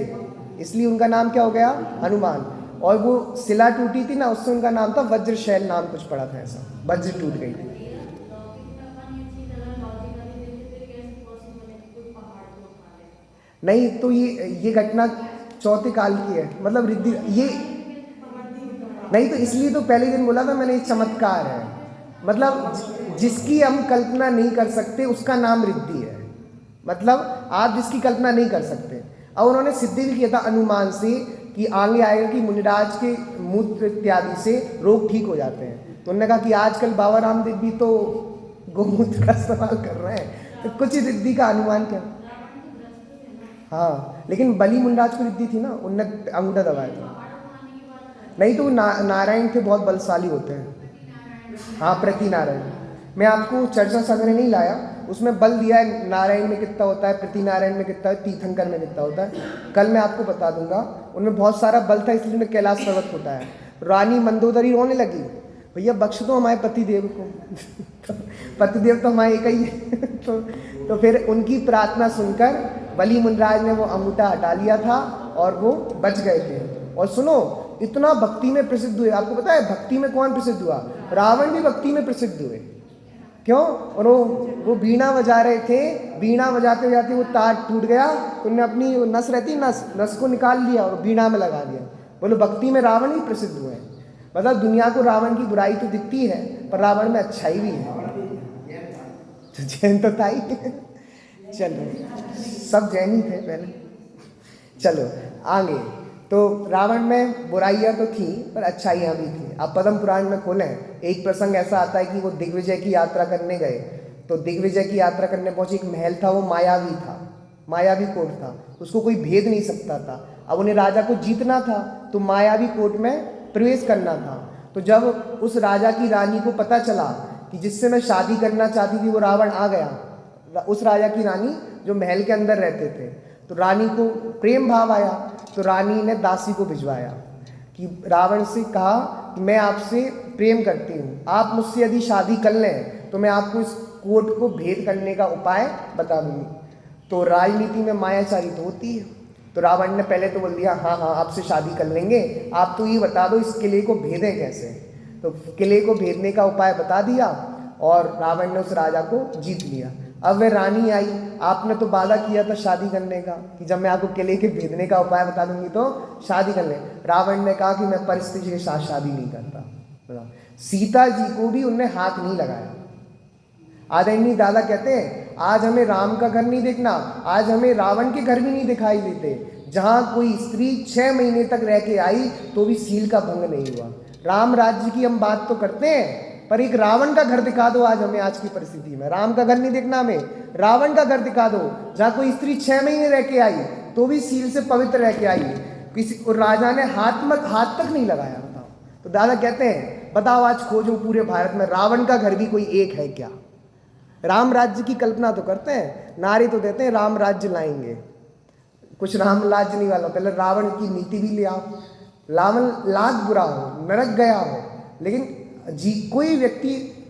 इसलिए उनका नाम क्या हो गया? हनुमान। और वो शिला टूटी थी ना, उससे उनका नाम था वज्रशैल, नाम कुछ पड़ा था ऐसा, वज्र टूट गई थी। नहीं, तो ये घटना चौथे काल की है, मतलब रिद्धि ये नहीं, तो इसलिए तो पहले दिन बोला था मैंने, ये चमत्कार है। मतलब जिसकी हम कल्पना नहीं कर सकते उसका नाम रिद्धि है। मतलब आप जिसकी कल्पना नहीं कर सकते। अब उन्होंने सिद्धि भी किया था अनुमान से कि आगे आएगा कि मुनिराज के मूत्र इत्यादि से रोग ठीक हो जाते हैं। तो उन्होंने कहा कि आजकल बाबा रामदेव भी तो गोमूत्र का इस्तेमाल कर रहे हैं, तो कुछ रिद्धि का अनुमान क्या? हाँ, लेकिन बलि मुनिराज को रिद्धि थी ना, उनने अंगूठा दबाया था। नहीं तो नारायण थे, बहुत बलशाली होते हैं। हाँ, प्रति नारायण। मैं आपको चर्चा संग्रह नहीं लाया, उसमें बल दिया है नारायण में कितना होता है, प्रति नारायण में कितना है, तीर्थंकर में कितना होता है। कल मैं आपको बता दूंगा। उनमें बहुत सारा बल था इसलिए उन्हें कैलाश पर्वत होता है। रानी मंदोदरी रोने लगी, भैया बख्श दो हमारे पतिदेव को पतिदेव तो हमारे एक ही है तो फिर उनकी प्रार्थना सुनकर बलि मुनिराज ने वो अंगूठा हटा लिया था और वो बच गए थे। और सुनो, इतना भक्ति में प्रसिद्ध हुए। आपको पता है भक्ति में कौन प्रसिद्ध हुआ? रावण भी भक्ति में प्रसिद्ध हुए। क्यों? और वो बीणा बजा रहे थे, बीणा बजाते बजाते वो तार टूट गया, तो उन्होंने अपनी नस रहती नस को निकाल लिया और बीणा में लगा दिया। बोलो, भक्ति में रावण ही प्रसिद्ध हुए। मतलब दुनिया को रावण की बुराई तो दिखती है पर रावण में अच्छाई भी है। तो जैन तो था ही चलो, सब जैन ही थे पहले। चलो आगे, तो रावण में बुराइयाँ तो थी पर अच्छाइयाँ भी थी। आप पद्म पुराण में खोलें, एक प्रसंग ऐसा आता है कि वो दिग्विजय की यात्रा करने गए। तो दिग्विजय की यात्रा करने पहुंचे, एक महल था, वो मायावी था, मायावी कोट था, उसको कोई भेद नहीं सकता था। अब उन्हें राजा को जीतना था तो मायावी कोट में प्रवेश करना था। तो जब उस राजा की रानी को पता चला कि जिससे मैं शादी करना चाहती थी वो रावण आ गया, उस राजा की रानी जो महल के अंदर रहते थे, तो रानी को प्रेम भाव आया। तो रानी ने दासी को भिजवाया कि रावण से कहा कि मैं आपसे प्रेम करती हूँ, आप मुझसे यदि शादी कर लें तो मैं आपको इस कोट को भेद करने का उपाय बता दूंगी। तो राजनीति में मायाचारी तो होती है, तो रावण ने पहले तो बोल दिया हाँ हाँ आपसे शादी कर लेंगे, आप तो ये बता दो इस किले को भेदें कैसे। तो किले को भेदने का उपाय बता दिया और रावण ने उस राजा को जीत लिया। अब वह रानी आई, आपने तो वादा किया था शादी करने का कि जब मैं आपको किले के भेदने का उपाय बता दूंगी तो शादी कर लें। रावण ने कहा कि मैं परिस्थिति के साथ शादी नहीं करता। बताओ, सीता जी को भी उनने हाथ नहीं लगाया। आदरणीय दादा कहते हैं आज हमें राम का घर नहीं देखना, आज हमें रावण के घर भी नहीं दिखाई देते, जहाँ कोई स्त्री 6 महीने तक रह के आई तो भी सील का भंग नहीं हुआ। राम राज्य की हम बात तो करते हैं, पर एक रावण का घर दिखा दो आज हमें, आज की परिस्थिति में राम का घर नहीं देखना हमें, रावण का घर दिखा दो जहाँ कोई स्त्री 6 महीने रह के आई तो भी सील से पवित्र रह के आई, किसी और राजा ने हाथ तक नहीं लगाया। बताओ, तो दादा कहते हैं बताओ आज खोजो पूरे भारत में रावण का घर भी कोई एक है क्या? राम राज्य की कल्पना तो करते हैं, नारे तो देते हैं राम राज्य लाएंगे, कुछ राम राज्य नहीं वाला, पहले रावण की नीति भी ले आओ। रावण लाख बुरा हो, नरक गया हो, लेकिन कोई व्यक्ति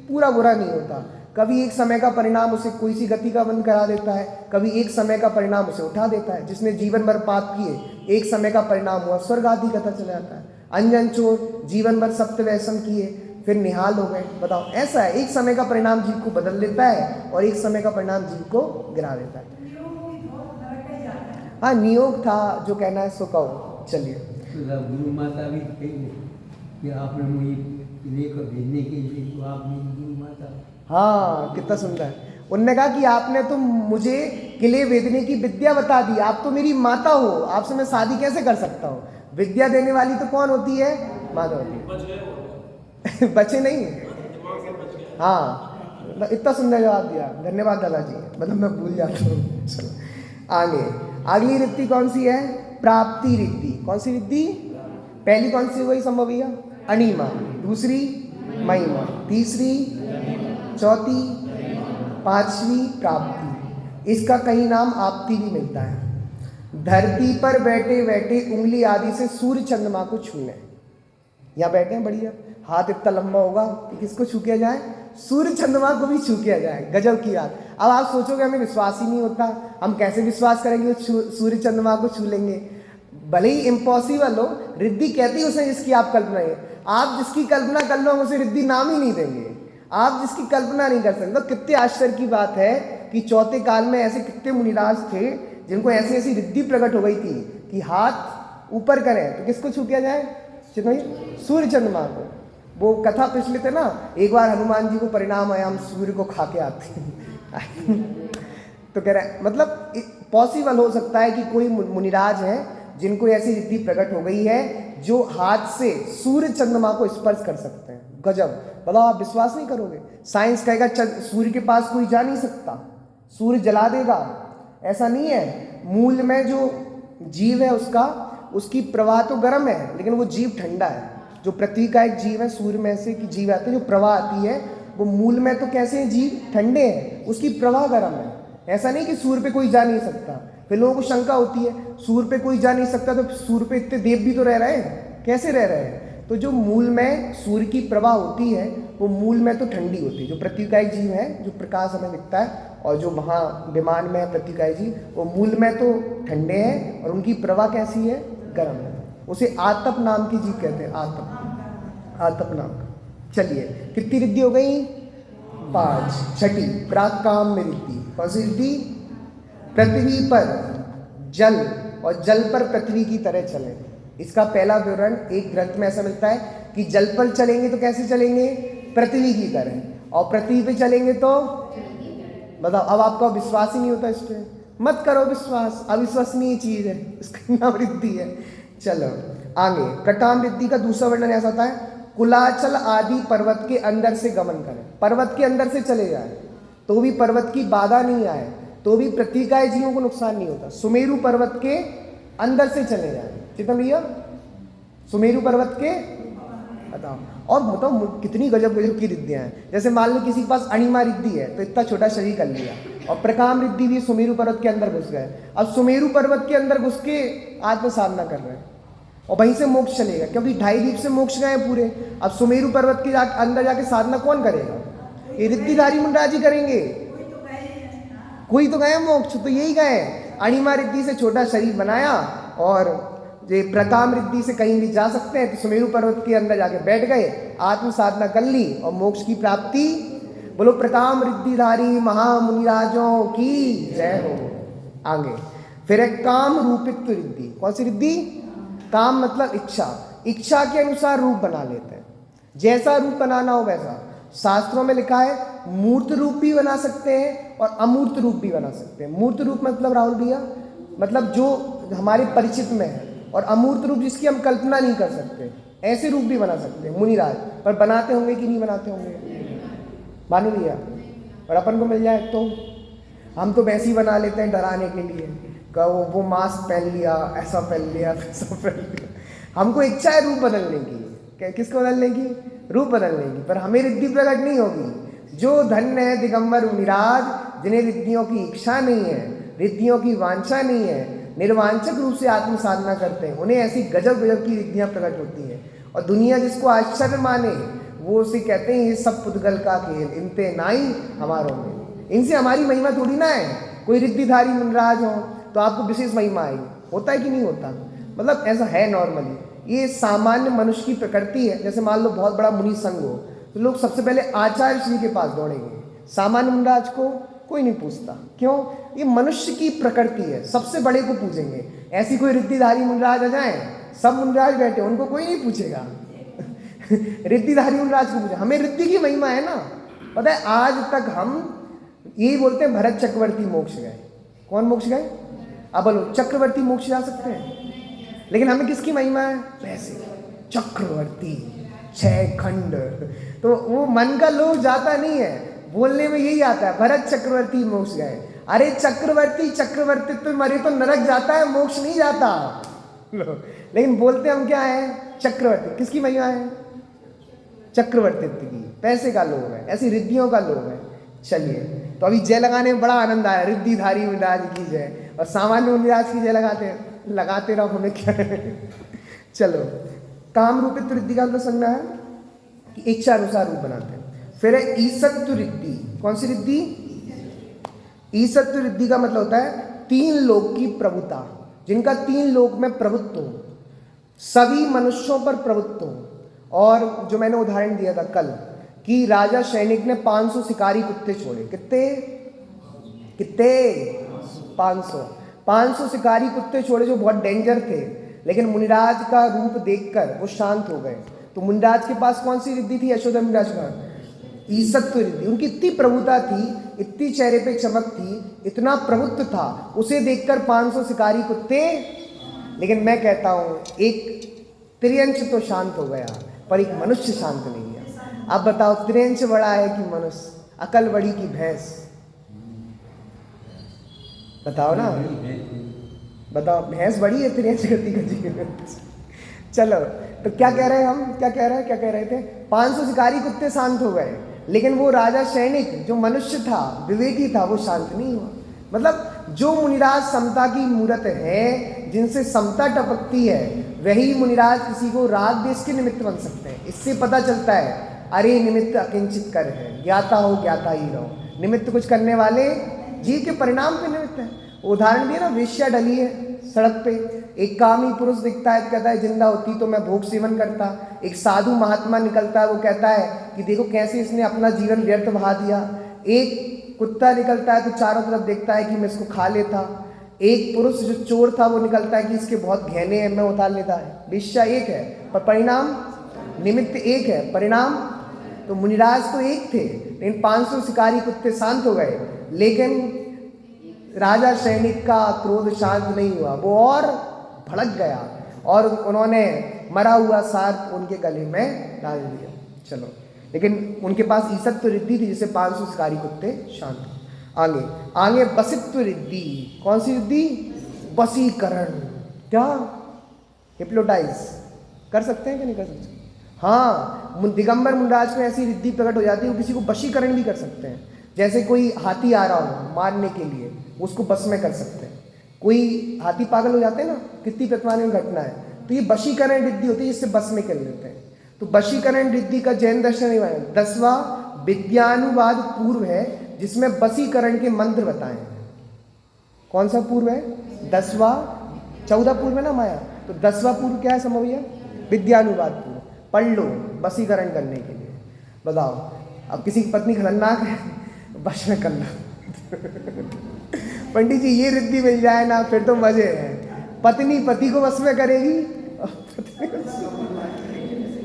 पूरा बुरा नहीं होता। कभी एक समय का परिणाम उसे कोई सी गति का बंद करा देता है, कभी एक समय का परिणाम उसे उठा देता है। जिसने जीवन भर पाप किए, एक समय का परिणाम हुआ स्वर्ग आदि कथा चला जाता है। अंजन चोर जीवन भर सप्त व्यसन किए, फिर निहाल हो गए। बताओ, ऐसा है, एक समय का परिणाम जीव को बदल देता है और एक समय का परिणाम जीव को गिरा देता है। हाँ, नियोग था, जो कहना है सो कहो। चलिए, गुरु माता भी कि आपने मुझे किले को भेजने के लिए, तो आप मेरी गुरु माता। हाँ, कितना सुंदर। उनने कहा कि आपने तो मुझे किले भेदने की विद्या बता दी, आप तो मेरी माता हो, आपसे मैं शादी कैसे कर सकता हूँ? विद्या देने वाली तो कौन होती है? माता होती है। बचे नहीं। हाँ, इतना सुंदर जवाब दिया, धन्यवाद दादाजी। मतलब मैं भूल जाता हूँ। चलो आगे, अगली रिद्धि कौन सी है? प्राप्ति रिद्धि। कौन सी रिद्धि? पहली कौन सी हुई संभव भैया? अणिमा, दूसरी महिमा, तीसरी, चौथी, पांचवी प्राप्ति। इसका कहीं नाम आपती भी मिलता है। धरती पर बैठे बैठे उंगली आदि से सूर्य चंद्रमा को छूने। यहाँ बैठे हैं बढ़िया, हाथ इतना लंबा होगा कि किसको छू किया जाए? सूर्य चंद्रमा को भी छू किया जाए। गजब की बात। अब आप सोचोगे हमें विश्वास ही नहीं होता, हम कैसे विश्वास करेंगे सूर्य चंद्रमा को छू लेंगे? भले ही इम्पॉसिबल हो, रिद्धि कहती है उसे जिसकी आप कल्पना है। आप जिसकी कल्पना कर लो हम उसे रिद्धि नाम ही नहीं देंगे। आप जिसकी कल्पना नहीं कर सकते। तो कितने आश्चर्य की बात है कि चौथे काल में ऐसे कितने मुनिराज थे जिनको ऐसी ऐसी रिद्धि प्रकट हो गई थी कि हाथ ऊपर करें तो किसको छू किया जाए? सूर्य चंद्रमा को। वो कथा पिछले थे ना, एक बार हनुमान जी को परिणाम आया हम सूर्य को खा के आते हैं। तो कह रहे हैं मतलब पॉसिबल हो सकता है कि कोई मुनिराज है जिनको ऐसी रिद्धि प्रकट हो गई है जो हाथ से सूर्य चंद्रमा को स्पर्श कर सकते हैं। गजब। बताओ, आप विश्वास नहीं करोगे। साइंस कहेगा सूर्य के पास कोई जा नहीं सकता, सूर्य जला देगा। ऐसा नहीं है। मूल में जो जीव है उसकी प्रवाह तो गर्म है, लेकिन वो जीव ठंडा है। जो पृथ्वी का एक जीव है, सूर्य में से की जीव आती है, जो प्रवाह आती है, वो मूल में तो कैसे जीव ठंडे हैं, उसकी प्रवाह गर्म है। ऐसा नहीं कि सूर्य पे कोई जा नहीं सकता। फिर लोगों को शंका होती है सूर्य पे कोई जा नहीं सकता तो सूर्य पे इतने देव भी तो रह रहे हैं, कैसे रह रहे हैं? तो जो मूल में सूर्य की प्रवाह होती है वो मूल में तो ठंडी होती है। जो पृथ्वी का एक जीव है जो प्रकाश हमें दिखता है, और जो वहाँ विमान में है पृथ्वी का एक जीव, वो मूल में तो ठंडे हैं और उनकी प्रवाह कैसी है? गर्म है। उसे आतप नाम की जीव कहते हैं। आतप नाम का। चलिए, कितनी रिद्धि हो गई? 5। छठी प्राकाम में रिद्धि। कौन सी रिद्धि? पृथ्वी पर जल और जल पर पृथ्वी की तरह चले। इसका पहला विवरण एक ग्रंथ में ऐसा मिलता है कि जल पर चलेंगे तो कैसे चलेंगे? पृथ्वी की तरह, और पृथ्वी पे चलेंगे तो बताओ। अब आपका विश्वास ही नहीं होता इस पर, मत करो विश्वास, अविश्वसनीय चीज है, इसका नाम रिद्धि है। चलो आगे, प्रकाम रिद्धि का दूसरा वर्णन ऐसा होता है, कुलाचल आदि पर्वत के अंदर से गमन करें। पर्वत के अंदर से चले जाए तो भी पर्वत की बाधा नहीं आए, तो भी पृथ्वी का जीवों को नुकसान नहीं होता। सुमेरु पर्वत के अंदर से चले जाए। चिंता भैया, सुमेरु पर्वत के बताओ। और बताओ कितनी गजब गजब की रिद्धियां हैं। जैसे मान लो किसी के पास अणिमा रिद्धि है तो इतना छोटा शरीर कर लिया, और प्रकाम रिद्धि भी सुमेरु पर्वत के अंदर घुस गए। अब सुमेरु पर्वत के अंदर घुस के आत्म साधना कर रहे हैं और वहीं से मोक्ष चलेगा, क्योंकि 2.5 दीप से मोक्ष गए पूरे। अब सुमेरु पर्वत के अंदर जाके साधना कौन करेगा? ये रिद्धिधारी मुंडराज ही करेंगे। कोई तो गए मोक्ष, तो यही गए। अणिमा रिद्धि से छोटा शरीर बनाया और ये प्रकाम रिद्धि से कहीं भी जा सकते हैं, तो सुमेरु पर्वत के अंदर जाके बैठ गए, आत्म साधना कर ली और मोक्ष की प्राप्ति। बोलो प्रकाम रिद्धिधारी महामुनिराजों की जय हो। आगे फिर है काम रूपित्व रिद्धि। कौन सी रिद्धि? काम मतलब इच्छा, इच्छा के अनुसार रूप बना लेते हैं, जैसा रूप बनाना हो वैसा। शास्त्रों में लिखा है मूर्त रूप भी बना सकते हैं और अमूर्त रूप भी बना सकते हैं। मूर्त रूप मतलब राहुल भैया, मतलब जो हमारे परिचित में है, और अमूर्त रूप जिसकी हम कल्पना नहीं कर सकते, ऐसे रूप भी बना सकते हैं मुनिराज। पर बनाते होंगे कि नहीं बनाते होंगे मालूम भैया? और अपन को मिल जाए तो हम तो वैसे ही बना लेते हैं डराने के लिए, वो मास्क पहन लिया, ऐसा पहन लिया, वैसा पहन लिया। हमको इच्छा है रूप बदलने की। किसको बदलने की? रूप बदलने की। पर हमें रिद्धि प्रकट नहीं होगी। जो धन्य है दिगंबर मुनिराज, जिन्हें रिद्धियों की इच्छा नहीं है, रिद्धियों की वांछा नहीं है, निर्वांछक रूप से आत्म साधना करते हैं, उन्हें ऐसी गजब गजब की रिद्धियाँ प्रकट होती हैं। और दुनिया जिसको आश्चर्य माने वो उसे कहते हैं ये सब पुद्गल का खेल, इनते नाई हमारों में। इनसे हमारी महिमा थोड़ी ना है। कोई रिद्धिधारी मुनिराज हो तो आपको विशेष महिमा आएगी, होता है कि नहीं होता? मतलब ऐसा है नॉर्मली। ये सामान्य मनुष्य की प्रकृति है। जैसे मान लो बहुत बड़ा मुनि संघ हो तो लोग सबसे पहले आचार्य श्री के पास दौड़ेंगे, सामान्य मुनिराज को कोई नहीं पूछता। क्यों? ये मनुष्य की प्रकृति है, सबसे बड़े को पूछेंगे। ऐसी कोई रिद्धिधारी मुनिराज आ जाए, सब मुनिराज बैठे, उनको कोई नहीं पूछेगा। रिद्धिधारी मुनिराज को पूछे। हमें रिद्धि की महिमा है ना। पता है आज तक हम यही बोलते हैं भरत चक्रवर्ती मोक्ष गए। कौन मोक्ष गए? अब बोलो चक्रवर्ती मोक्ष जा सकते हैं, लेकिन हमें किसकी महिमा है? वैसे चक्रवर्ती 6 खंड, तो वो मन का लोभ जाता नहीं है, बोलने में यही आता है भरत चक्रवर्ती मोक्ष गए। अरे चक्रवर्ती चक्रवर्तित्व मरे तो नरक जाता है, मोक्ष नहीं जाता। लेकिन बोलते हम क्या है? चक्रवर्ती। किसकी महिमा है? चक्रवर्तित्व की। पैसे का लोभ है, ऐसी रिद्धियों का लोभ है। चलिए, तो अभी जय लगाने में बड़ा आनंद आया, रिद्धिधारी मुनिराज की जय, और सामान्य मुनिराज की जय लगाते रहो, हमें क्या है। चलो, काम रूपित रिद्धि का मतलब समझना है कि इच्छा अनुसार रूप बनाते हैं। फिर है ईसत्व रिद्धि। कौन सी रिद्धि? ईसत्व रिद्धि का मतलब होता है 3 लोक की प्रभुता, जिनका 3 लोक में प्रभुत्व हो, सभी मनुष्यों पर प्रभुत्व हो। और जो मैंने उदाहरण दिया था कल कि राजा सैनिक ने 500 शिकारी कुत्ते छोड़े। कितने 500 शिकारी कुत्ते छोड़े जो बहुत डेंजर थे, लेकिन मुनिराज का रूप देखकर वो शांत हो गए। तो मुनिराज के पास कौन सी रिद्धि थी? यशोधर मुनिराज का ईसत्व रिद्धि। उनकी इतनी प्रभुता थी, इतनी चेहरे पे चमक थी, इतना प्रभुत्व था, उसे देखकर 500 शिकारी कुत्ते। लेकिन मैं कहता हूँ एक त्रियंश तो शांत हो गया, पर एक मनुष्य शांत नहीं है। अब बताओ त्रियंश बड़ा है कि मनुष्य? अकल बड़ी की भैंस? बताओ ना, बताओ। भैंस बड़ी है त्रियंश गति का। चलो, तो क्या कह रहे हैं हम? क्या कह रहे थे? 500 शिकारी कुत्ते शांत हो गए, लेकिन वो राजा सैनिक जो मनुष्य था, विवेकी था, वो शांत नहीं हुआ। मतलब जो मुनिराज समता की मूरत है, जिनसे समता टपकती है, वही मुनिराज किसी को राग देश के निमित्त बन सकते हैं। इससे पता चलता है अरे निमित्त अकिंचित कर है, ज्ञाता हो ज्ञाता ही रहो। निमित्त कुछ करने वाले जीव के परिणाम पे निमित्त है। उदाहरण दिया ना, वेश्या डली है सड़क पे, एक कामी पुरुष दिखता है, कहता है जिंदा होती तो मैं भोग सेवन करता। एक साधु महात्मा निकलता है, वो कहता है कि देखो कैसे इसने अपना जीवन व्यर्थ बहा दिया। एक कुत्ता निकलता है तो चारों तरफ देखता है कि मैं इसको खा लेता। एक पुरुष जो चोर था वो निकलता है कि इसके बहुत गहने हैं, मैं उतार लेता है। वेश्या एक है पर परिणाम, निमित्त एक है, परिणाम। तो मुनिराज तो एक थे, लेकिन 500 शिकारी कुत्ते शांत हो गए, लेकिन राजा सैनिक का क्रोध शांत नहीं हुआ, वो और भड़क गया और उन्होंने मरा हुआ सर्प उनके गले में डाल दिया। चलो, लेकिन उनके पास ईसत्व रिद्धि थी, जिससे 500 शिकारी कुत्ते शांत। आगे बसित्व रिद्धि। कौन सी रिद्धि? वशीकरण। क्या? हिप्नोटाइज कर सकते हैं कि नहीं कर सकते? हाँ, दिगंबर मुनिराज में ऐसी रिद्धि प्रकट हो जाती है, वो किसी को वशीकरण भी कर सकते हैं। जैसे कोई हाथी आ रहा हो मारने के लिए, उसको बस में कर सकते हैं। कोई हाथी पागल हो जाते हैं ना, कितनी प्रतिमानिक घटना है, तो ये वशीकरण रिद्धि होती है, जिससे बस में कर लेते हैं। तो वशीकरण रिद्धि का जैन दर्शन 10वां विद्यानुवाद पूर्व है, जिसमें वशीकरण के मंत्र बताए हैं। कौन सा पूर्व है? 10वां। 14 पूर्व है ना माया, तो 10वां पूर्व क्या है समझ भैया? विद्यानुवाद पूर्व। पढ़ लो वशीकरण करने के लिए। बताओ, अब किसी की पत्नी खतरनाक है, बस में कर लो। पंडित जी ये रिद्धि मिल जाए ना, फिर तो मजे हैं। पत्नी पति को बस में करेगी,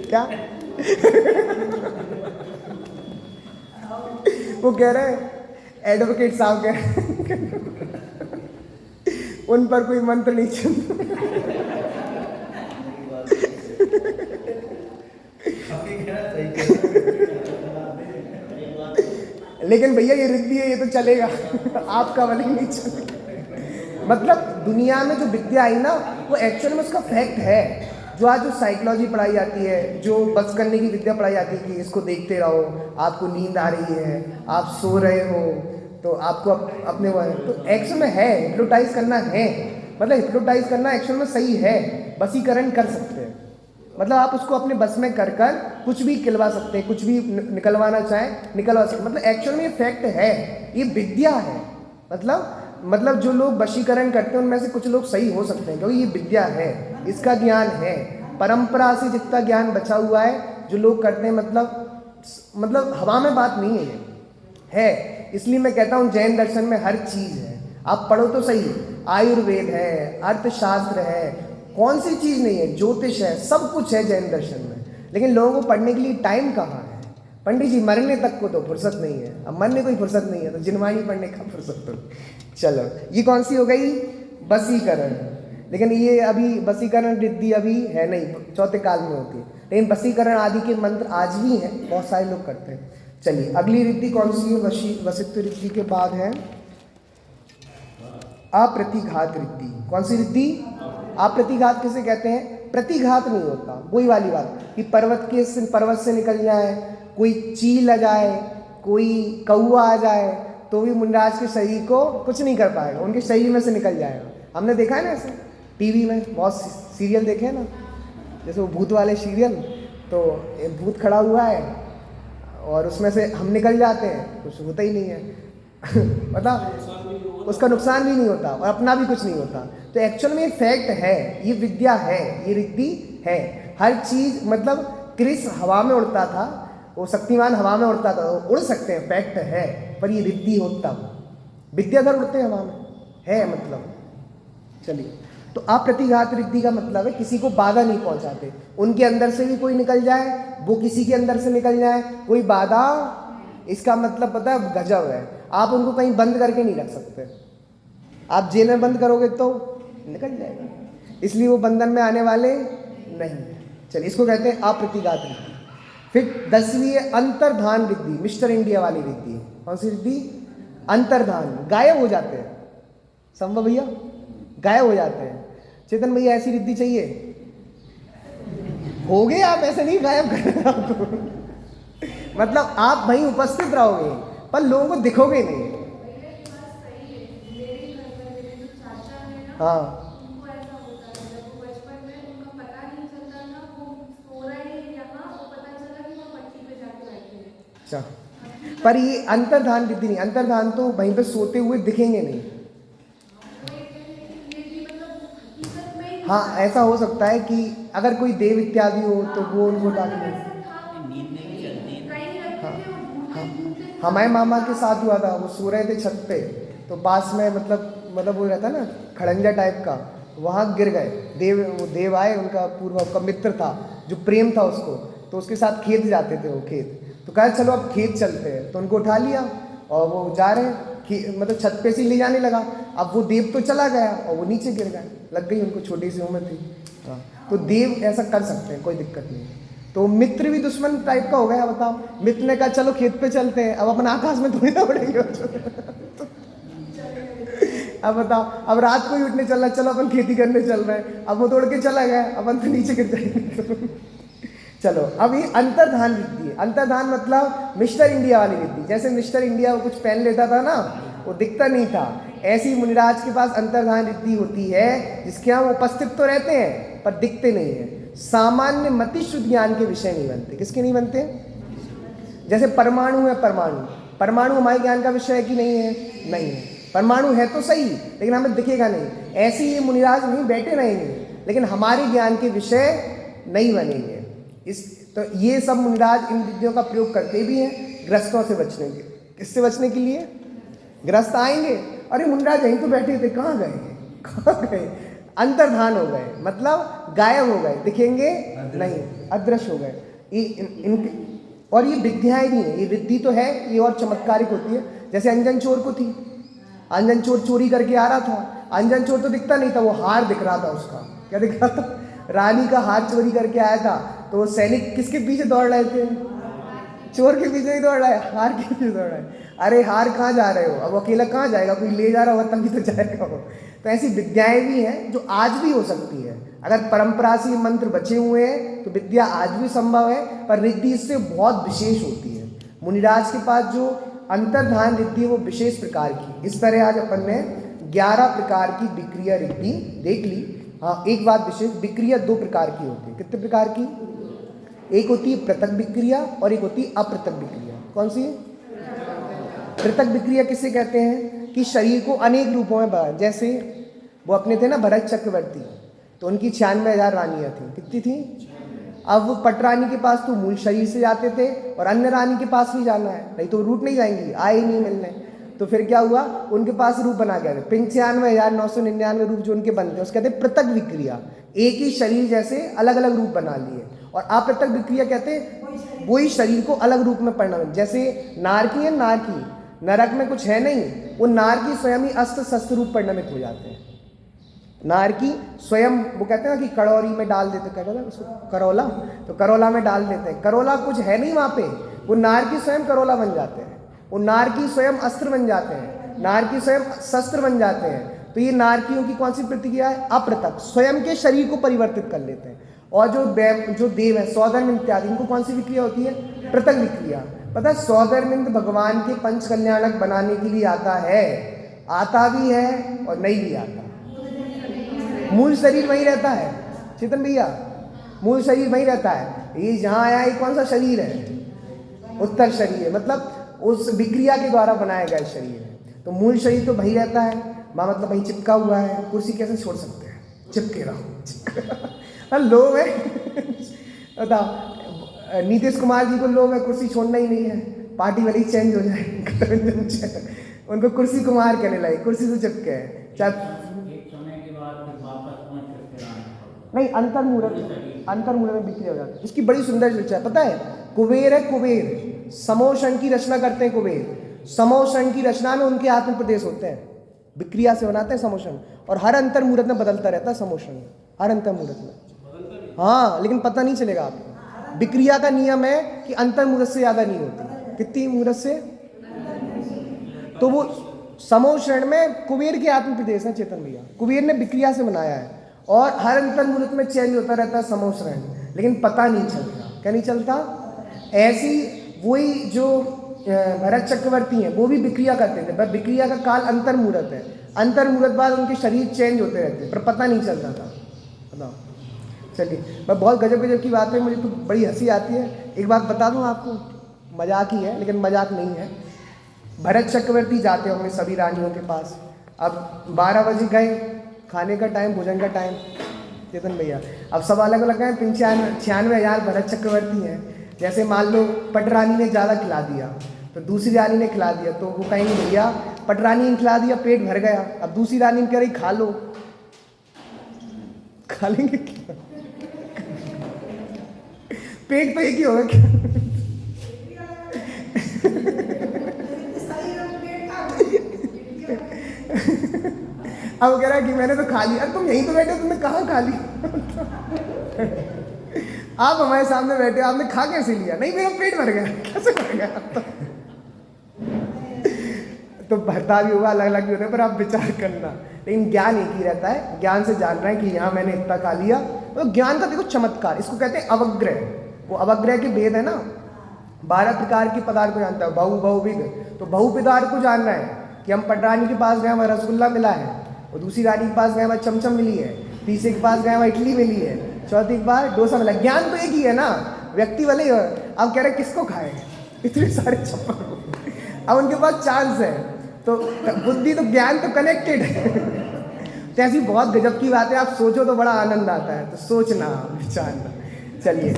क्या? वो कह रहे हैं, एडवोकेट साहब कह रहे उन पर कोई मंत्र नहीं चलता। लेकिन भैया ये रिद्धि है, ये तो चलेगा, आपका वाली नहीं चलेगा। मतलब दुनिया में जो विद्या आई ना, वो एक्चुअल में उसका फैक्ट है। जो आज जो साइकोलॉजी पढ़ाई जाती है, जो बस करने की विद्या पढ़ाई जाती है कि इसको देखते रहो, आपको नींद आ रही है, आप सो रहे हो तो आपको अपने वो है, तो एक्चुअल में है हिप्नोटाइज करना है। मतलब हिप्नोटाइज करना एक्चुअल में सही है, वशीकरण कर सकते हैं। मतलब आप उसको अपने बस में कर कर कुछ भी खिलवा सकते हैं, कुछ भी निकलवाना चाहें निकलवा सकते हैं। मतलब एक्चुअल में ये फैक्ट है, ये विद्या है। मतलब जो लोग वशीकरण करते हैं उनमें से कुछ लोग सही हो सकते हैं, क्योंकि ये विद्या है, इसका ज्ञान है। परंपरा से जितना ज्ञान बचा हुआ है जो लोग करते हैं, मतलब हवा में बात नहीं है। इसलिए मैं कहता हूँ जैन दर्शन में हर चीज़ है, आप पढ़ो तो सही। आयुर्वेद है, अर्थशास्त्र है, कौन सी चीज़ नहीं है, ज्योतिष है, सब कुछ है जैन दर्शन में। लेकिन लोगों को पढ़ने के लिए टाइम कहाँ है? पंडित जी मरने तक को तो फुर्सत नहीं है, अब मरने कोई फुर्सत नहीं है तो जिनवाणी पढ़ने का फुर्सत तो। चलो ये कौन सी हो गई? वशीकरण। लेकिन ये अभी वशीकरण रिद्धि अभी है नहीं, चौथे काल में होती है। लेकिन वशीकरण आदि के मंत्र आज भी हैं, बहुत सारे लोग करते हैं। चलिए अगली रिद्धि कौन सी है? वशित्व रिद्धि के बाद है अप्रतिघात रिद्धि। कौन सी रिद्धि? अप्रतिघात किसे कहते हैं? प्रतिघात नहीं होता, वही वाली बात कि पर्वत से निकल जाए, कोई चील आ जाए, कोई कौआ आ जाए, तो भी मुंडराज के शरीर को कुछ नहीं कर पाएगा, उनके शरीर में से निकल जाएगा। हमने देखा है ना ऐसे टीवी में बहुत सीरियल देखे हैं ना, जैसे वो भूत वाले सीरियल, तो एक भूत खड़ा हुआ है और उसमें से हम निकल जाते हैं, कुछ होता ही नहीं है। मतलब उसका नुकसान भी नहीं होता और अपना भी कुछ नहीं होता। तो एक्चुअल में ये फैक्ट है, ये विद्या है, ये रिद्धि है। हर चीज़ मतलब कृष्ण हवा में उड़ता था, वो शक्तिमान हवा में उड़ता था, वो उड़ सकते हैं, फैक्ट है, पर ये रिद्धि हो तब। विद्याधर उड़ते हैं हवा में, है मतलब। चलिए, तो अप्रतिघात रिद्धि का मतलब है किसी को बाधा नहीं पहुंचाते, उनके अंदर से भी कोई निकल जाए, वो किसी के अंदर से निकल जाए, कोई बाधा। इसका मतलब पता है गजब है, आप उनको कहीं बंद करके नहीं रख सकते। आप जेल में बंद करोगे तो निकल जाएगा, इसलिए वो बंधन में आने वाले नहीं। चलिए, इसको कहते हैं अप्रतिघात रिद्धि। फिर 10वीं है अंतर्धान रिद्धि, मिस्टर इंडिया वाली रिद्धि। कौन सी रिद्धि? अंतर्धान, गायब हो जाते हैं। संभव भैया गायब हो जाते हैं। चेतन भैया ऐसी रिद्धि चाहिए? हो गए आप, ऐसे नहीं गायब करना आपको। मतलब आप वहीं उपस्थित रहोगे पर लोगों को दिखोगे नहीं। हाँ अच्छा, पर ये अंतर्धान रिद्धि नहीं, अंतर्धान तो वहीं पे सोते हुए दिखेंगे नहीं। हाँ ऐसा हो सकता है कि अगर कोई देव इत्यादि हो तो वो उनको डालेंगे। हाँ हाँ, हमारे मामा के साथ हुआ था, वो सो रहे थे छत पे, तो पास में मतलब वो रहता ना खड़ंजा टाइप का, वहाँ गिर गए। वो देव आए, उनका पूर्व का मित्र था जो प्रेम था उसको, तो उसके साथ खेत जाते थे वो खेत, तो कहा चलो अब खेत चलते हैं, तो उनको उठा लिया और वो जा रहे मतलब छत पे से ले जाने लगा। अब वो देव तो चला गया और वो नीचे गिर गए, लग गई उनको, छोटी सी उम्र थी। हाँ, तो देव ऐसा कर सकते हैं, कोई दिक्कत नहीं। तो मित्र भी दुश्मन टाइप का हो गया, बताओ। मित्र ने कहा चलो खेत पे चलते हैं, अब अपन आकाश में थोड़ी ना उड़ेंगे। अब बताओ, अब रात को ही उठने चल रहा है, चलो अपन खेती करने चल रहे हैं, अब वो दौड़ के चला गया, अपन तो नीचे गिर जाएंगे। चलो अब ये अंतर्धान रिद्धि है। अंतर्धान मतलब मिस्टर इंडिया वाली रिद्धि। जैसे मिस्टर इंडिया वो कुछ पहन लेता था ना, वो दिखता नहीं था, ऐसी मुनिराज के पास अंतर्धान रिद्धि होती है, जिसके यहाँ वो उपस्थित तो रहते हैं पर दिखते नहीं है। सामान्य मति शुद्ध ज्ञान के विषय नहीं बनते। किसके नहीं बनते? जैसे परमाणु है, परमाणु हमारे ज्ञान का विषय है कि नहीं है? नहीं है। परमाणु है तो सही, लेकिन हमें दिखेगा नहीं। ऐसे ये मुनिराज वहीं बैठे रहेंगे, लेकिन हमारे ज्ञान के विषय नहीं बनेंगे। तो ये सब मुनिराज इन विद्यों का प्रयोग करते भी हैं ग्रस्तों से बचने के। किससे बचने के लिए? ग्रस्त आएंगे, अरे मुनिराज यहीं तो बैठे थे, कहाँ गए? अंतर्धान हो गए, मतलब गायब हो गए, दिखेंगे नहीं, अदृश्य हो गए। और ये विद्याएं नहीं है, ये रिद्धि तो है, ये और चमत्कारिक होती है। जैसे अंजन चोर को थी, अंजन चोर चोरी करके आ रहा था, अंजन चोर तो दिखता नहीं था, वो हार दिख रहा था उसका। क्या दिख रहा था? रानी का हार चोरी करके आया था, तो वो सैनिक किसके पीछे दौड़ रहे थे? चोर के पीछे ही दौड़ रहा है, हार के पीछे दौड़ रहा है। अरे हार कहाँ जा रहे हो? अब अकेला कहाँ जाएगा? कोई ले जा रहा होगा तभी तो जाएगा वो। तो ऐसी विद्याएं भी हैं जो आज भी हो सकती है। अगर परंपरा से मंत्र बचे हुए हैं तो विद्या आज भी संभव है, पर रिद्धि इससे बहुत विशेष होती है। मुनिराज के पास जो अंतर्धान रिद्धि वो विशेष प्रकार की। इस तरह आज अपन ने 11 प्रकार की विक्रिया रिद्धि देख ली। हाँ, एक बात विशेष, विक्रिया 2 प्रकार की होती है। कितने प्रकार की? एक होती है पृथक विक्रिया और एक होती है अपृथक विक्रिया। कौन सी? पृथक विक्रिया किसे कहते हैं? कि शरीर को अनेक रूपों में बढ़ाया। जैसे वो अपने थे ना भरत चक्रवर्ती, तो उनकी 96,000 रानियाँ थी। कितनी थी? अब वो पटरानी के पास तो मूल शरीर से जाते थे, और अन्य रानी के पास भी जाना है, नहीं तो रूट नहीं जाएंगी, आए ही नहीं मिलने। तो फिर क्या हुआ? उनके पास रूप बना गया। 95,999 रूप जो उनके बनते हैं उसके कहते हैं पृथक विक्रिया। एक ही शरीर जैसे अलग अलग रूप बना लिए। और अपृथक विक्रिया कहते हैं वही शरीर को अलग रूप में परिणमित। जैसे नारकी है, नारकी नरक में कुछ है नहीं, वो नारकी स्वयं ही अस्त्र शस्त्र रूप परिणमित हो जाते हैं। नारकी स्वयं, वो कहते हैं ना कि कड़ौरी में डाल देते, क्या कहते हैं उसको? करोला। तो करोला में डाल देते हैं, करोला कुछ है नहीं वहाँ पे, वो नारकी स्वयं करोला बन जाते हैं, वो नारकी स्वयं अस्त्र बन जाते हैं, नारकी स्वयं शस्त्र बन जाते हैं। तो ये नारकियों की कौन सी प्रतिक्रिया है? अपृथक, स्वयं के शरीर को परिवर्तित कर लेते हैं। और जो देव है सौधर्म इत्यादि, इनको कौन सी विक्रिया होती है? पृथक विक्रिया। पता है सौधर्मिंद भगवान के पंच कल्याणक बनाने के लिए आता है, आता भी है और नहीं भी आता। मूल शरीर वही रहता है चेतन भैया, मूल शरीर वही रहता है। ये जहाँ आया, ये कौन सा शरीर है? उत्तर शरीर है, मतलब उस विक्रिया के द्वारा बनाया गया शरीर है। तो मूल शरीर तो वही रहता है, माँ मतलब वही चिपका हुआ है। कुर्सी कैसे छोड़ सकते हैं? चिपके रहो। लोभ है बताओ, नीतीश कुमार जी को लोभ है, कुर्सी छोड़ना ही नहीं है, पार्टी वाली चेंज हो जाए। उनको कुर्सी कुमार कहने लगे, कुर्सी से चिपके हैं। चाहे नहीं, अंतर्मुहूर्त में बिक्री हो जाती है। इसकी बड़ी सुंदर चर्चा है, पता है? कुबेर है, कुबेर समोषण की रचना करते हैं। कुबेर समोषण की रचना में उनके आत्म प्रदेश होते हैं, विक्रिया से बनाते हैं समोषण। और हर अंतर्मुहूर्त में बदलता रहता है समोषण, हर अंतर्मुहूर्त में। हाँ, लेकिन पता नहीं चलेगा आपको। विक्रिया का नियम है कि अंतर्मुहूर्त से ज़्यादा नहीं होती। कितनी मुहूर्त से? तो वो समोषण में कुबेर के आत्म प्रदेश है चेतन भैया, कुबेर ने विक्रिया से बनाया है। और हर अंतर्मुहूर्त में चेंज होता रहता है समोषण, लेकिन पता नहीं चलता। क्या नहीं चलता? ऐसी वही जो भरत चक्रवर्ती हैं वो भी विक्रिया करते थे, पर विक्रिया का काल अंतर्मुहूर्त है। अंतर्मुहूर्त बाद उनके शरीर चेंज होते रहते, पर पता नहीं चलता था। बताओ, चलिए, मैं बहुत गजब की बात है, मुझे तो बड़ी हंसी आती है। एक बात बता दूं आपको, मजाक ही है लेकिन मजाक नहीं है। भरत चक्रवर्ती जाते होंगे सभी रानियों के पास। अब 12 बजे गए, खाने का टाइम, भोजन का टाइम, चेतन भैया। अब सब अलग अलग हैं। 96,000 भरत चक्रवर्ती हैं। जैसे मान लो पटरानी ने ज़्यादा खिला दिया तो दूसरी रानी ने खिला दिया, तो वो कहेंगे भैया पटरानी ने खिला दिया, पेट भर गया। अब दूसरी रानी ने कह रही खा लो, खा लेंगे क्या? पेट तो एक ही होगा क्या? अब कह रहा है कि मैंने तो खा लिया। तुम यहीं तो बैठे, तुमने कहाँ खा लिया? आप हमारे सामने बैठे, आपने खा कैसे लिया? नहीं, मेरा पेट भर गया। कैसे भर गया? तो भरता भी होगा, अलग अलग भी होता है, पर आप विचार करना। लेकिन ज्ञान एक ही रहता है, ज्ञान से जान रहे हैं कि यहाँ मैंने इतना खा लिया। तो ज्ञान का देखो चमत्कार, इसको कहते हैं अवग्रह। वो अवग्रह के भेद है ना, 12 प्रकार के पदार्थ को जानता है, बहुविध। तो बहुपदार्थ को जानना है कि हम पटरानी के पास गए, वहाँ रसगुल्ला मिला है, और दूसरी रानी के पास गए, वहाँ चमचम मिली है, तीसरे के पास गए, वहाँ इडली मिली है, चौथी के पास डोसा मिला। ज्ञान तो एक ही है ना, व्यक्ति वाले ही है। अब कह रहे किसको खाए, इतने सारे छप्पर, अब उनके पास चांस है। तो बुद्धि तो ज्ञान तो कनेक्टेड है। तो ऐसी बहुत गजब की बात है, आप सोचो तो बड़ा आनंद आता है। तो सोचना, विचारना। चलिए।